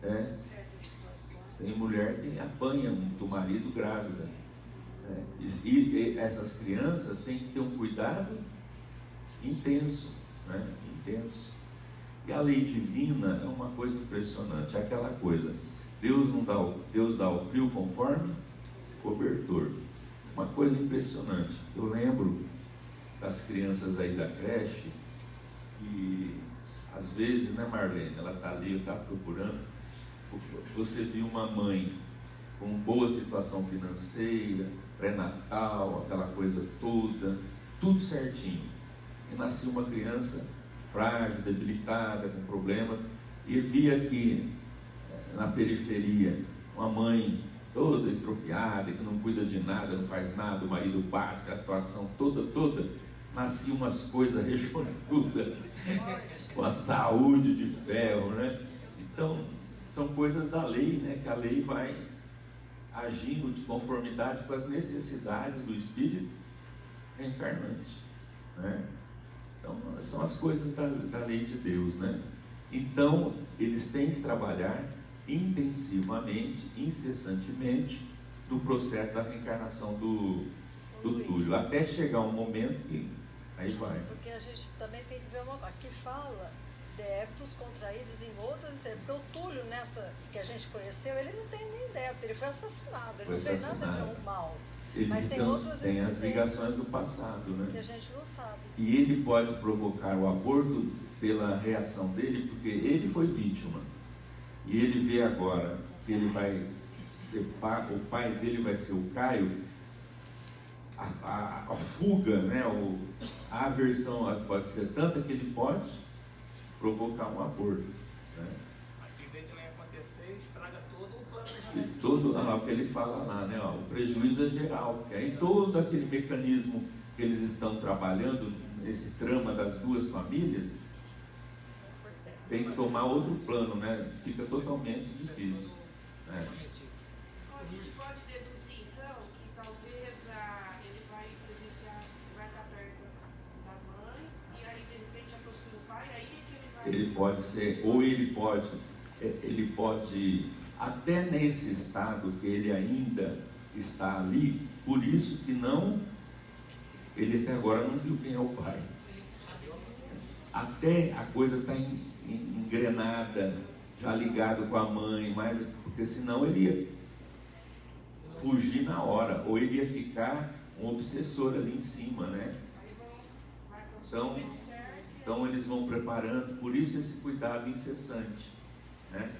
É. em certas situações. Tem mulher que apanha do marido grávida. Né? E essas crianças têm que ter um cuidado intenso, né? Intenso. E a lei divina é uma coisa impressionante, é aquela coisa, Deus dá o frio conforme cobertor. Uma coisa impressionante. Eu lembro das crianças aí da creche, e às vezes, né, Marlene, ela está ali, está procurando, você viu uma mãe com boa situação financeira, pré-natal, aquela coisa toda, tudo certinho, e nasceu uma criança frágil, debilitada, com problemas, e via que na periferia uma mãe toda estropiada, que não cuida de nada, não faz nada, o marido bate, a situação toda, nasciam umas coisas rechonchudas, com a saúde de ferro, né? Então, são coisas da lei, né? Que a lei vai agindo de conformidade com as necessidades do espírito reencarnante, né? Então, são as coisas da lei de Deus, né? Então, eles têm que trabalhar intensivamente, incessantemente, no processo da reencarnação do Túlio, até chegar um momento que aí vai. Porque a gente também tem que ver aqui fala débitos contraídos em outras, porque o Túlio, nessa que a gente conheceu, ele não tem nem débito, ele foi assassinado, ele não fez nada de um mal. Eles Mas tem outras têm as existências ligações do passado, né? que a gente não sabe. E ele pode provocar o aborto pela reação dele, porque ele foi vítima. E ele vê agora que ele vai ser o pai dele vai ser o Caio, a fuga, né? A aversão pode ser tanta que ele pode provocar um aborto, né? O acidente vai acontecer e estraga todo o plano E todo o que ele fala lá, né? O prejuízo é geral, porque aí todo aquele mecanismo que eles estão trabalhando nesse trama das duas famílias tem que tomar outro plano, né? Fica totalmente difícil, né? A gente pode deduzir, então, que talvez ele vai presenciar, vai estar perto da mãe, e aí, de repente, aproxima o pai, aí é que ele vai... Ele pode ser, ou ele pode, até nesse estado que ele ainda está ali, por isso que não Ele até agora não viu quem é o pai. Até a coisa está engrenada, já ligado com a mãe, mas, porque senão ele ia fugir na hora, ou ele ia ficar um obsessor ali em cima, né? Então eles vão preparando, por isso esse cuidado incessante, né?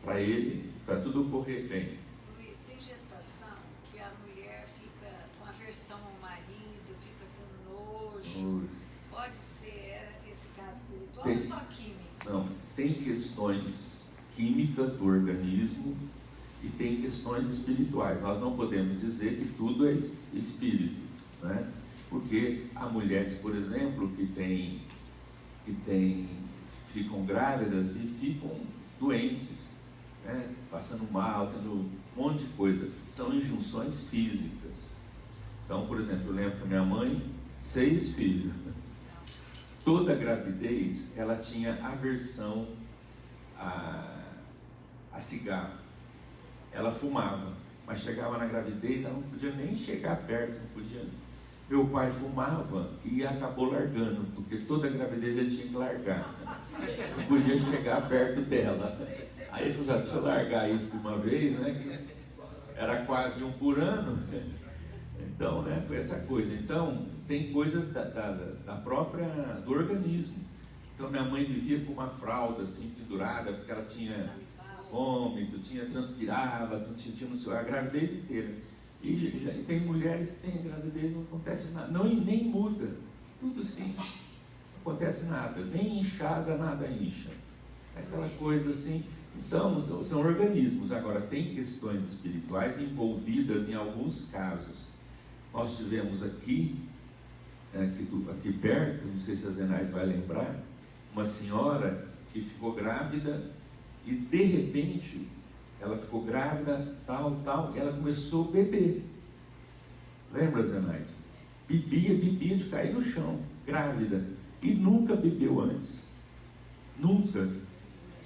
Para ele, para tudo correr bem. Luiz, tem gestação que a mulher fica com aversão ao marido, fica com nojo. Pode ser esse caso espiritual ou só químico? Não, tem questões químicas do organismo e tem questões espirituais. Nós não podemos dizer que tudo é espírito, né? Porque há mulheres, por exemplo, que ficam grávidas e ficam doentes, né? Passando mal, tendo um monte de coisa. São injunções físicas. Então, por exemplo, eu lembro que minha mãe, 6 filhos. Toda gravidez, ela tinha aversão a cigarro. Ela fumava, mas chegava na gravidez, ela não podia nem chegar perto, não podia. Meu pai fumava e acabou largando, porque toda gravidez ele tinha que largar. Não podia chegar perto dela. Aí ele falou, deixa eu largar isso de uma vez, né? Que era quase 1 por ano. Então, né, foi essa coisa. Então, tem coisas do organismo. Então, minha mãe vivia com uma fralda assim, pendurada, porque ela tinha vômito, transpirava, sentia no seu a gravidez inteira. E tem mulheres que têm gravidez, não acontece nada, nem muda, tudo sim, não acontece nada, nem inchada, nada incha. É aquela coisa assim. Então, são organismos. Agora, tem questões espirituais envolvidas em alguns casos. Nós tivemos aqui perto, não sei se a Zenaide vai lembrar, uma senhora que ficou grávida e de repente ela ficou grávida, tal, e ela começou a beber. Lembra, Zenaide? Bebia de cair no chão, grávida, e nunca bebeu antes. Nunca.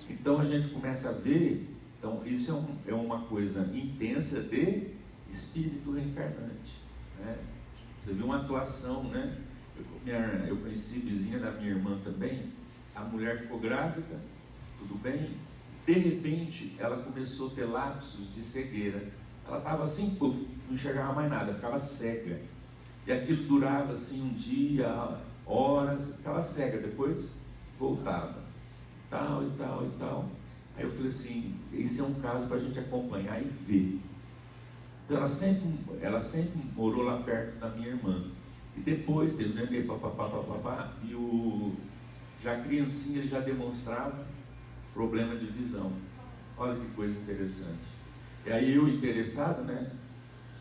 Então a gente começa a ver, então isso é uma coisa intensa de espírito reencarnante. Né? Você viu uma atuação, né? Eu conheci vizinha da minha irmã também. A mulher ficou grávida, tudo bem. De repente, ela começou a ter lapsos de cegueira. Ela estava assim, puf, não enxergava mais nada, ficava cega. E aquilo durava assim um dia, horas, ficava cega. Depois voltava, tal. Aí eu falei assim, esse é um caso para a gente acompanhar e ver. Então ela sempre morou lá perto da minha irmã. E depois teve neném, papapá, e já criancinha ele já demonstrava problema de visão. Olha que coisa interessante. E aí eu interessado, né?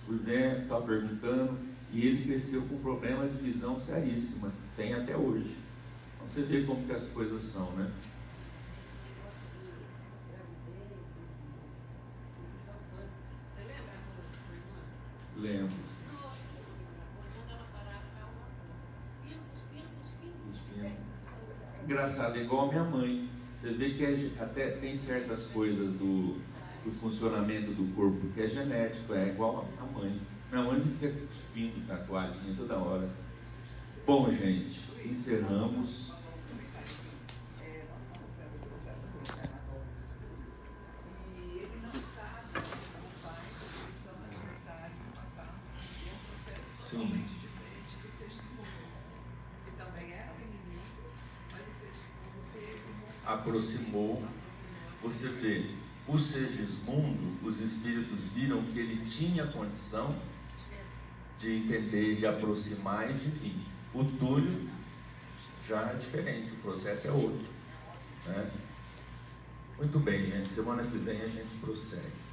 Fui ver, estava perguntando, e ele cresceu com problema de visão seríssima. Tem até hoje. Então você vê como que as coisas são, né? Lembro. Engraçado, é igual a minha mãe. Você vê que até tem certas coisas do funcionamento do corpo que é genético, é igual a mãe. Minha mãe fica cuspindo com a toalhinha toda hora. Bom, gente, encerramos. Sim. Aproximou. Você vê, o Segismundo, os espíritos viram que ele tinha condição de entender, de aproximar e de vir. O Túlio já é diferente, o processo é outro, né? Muito bem, gente, semana que vem a gente prossegue.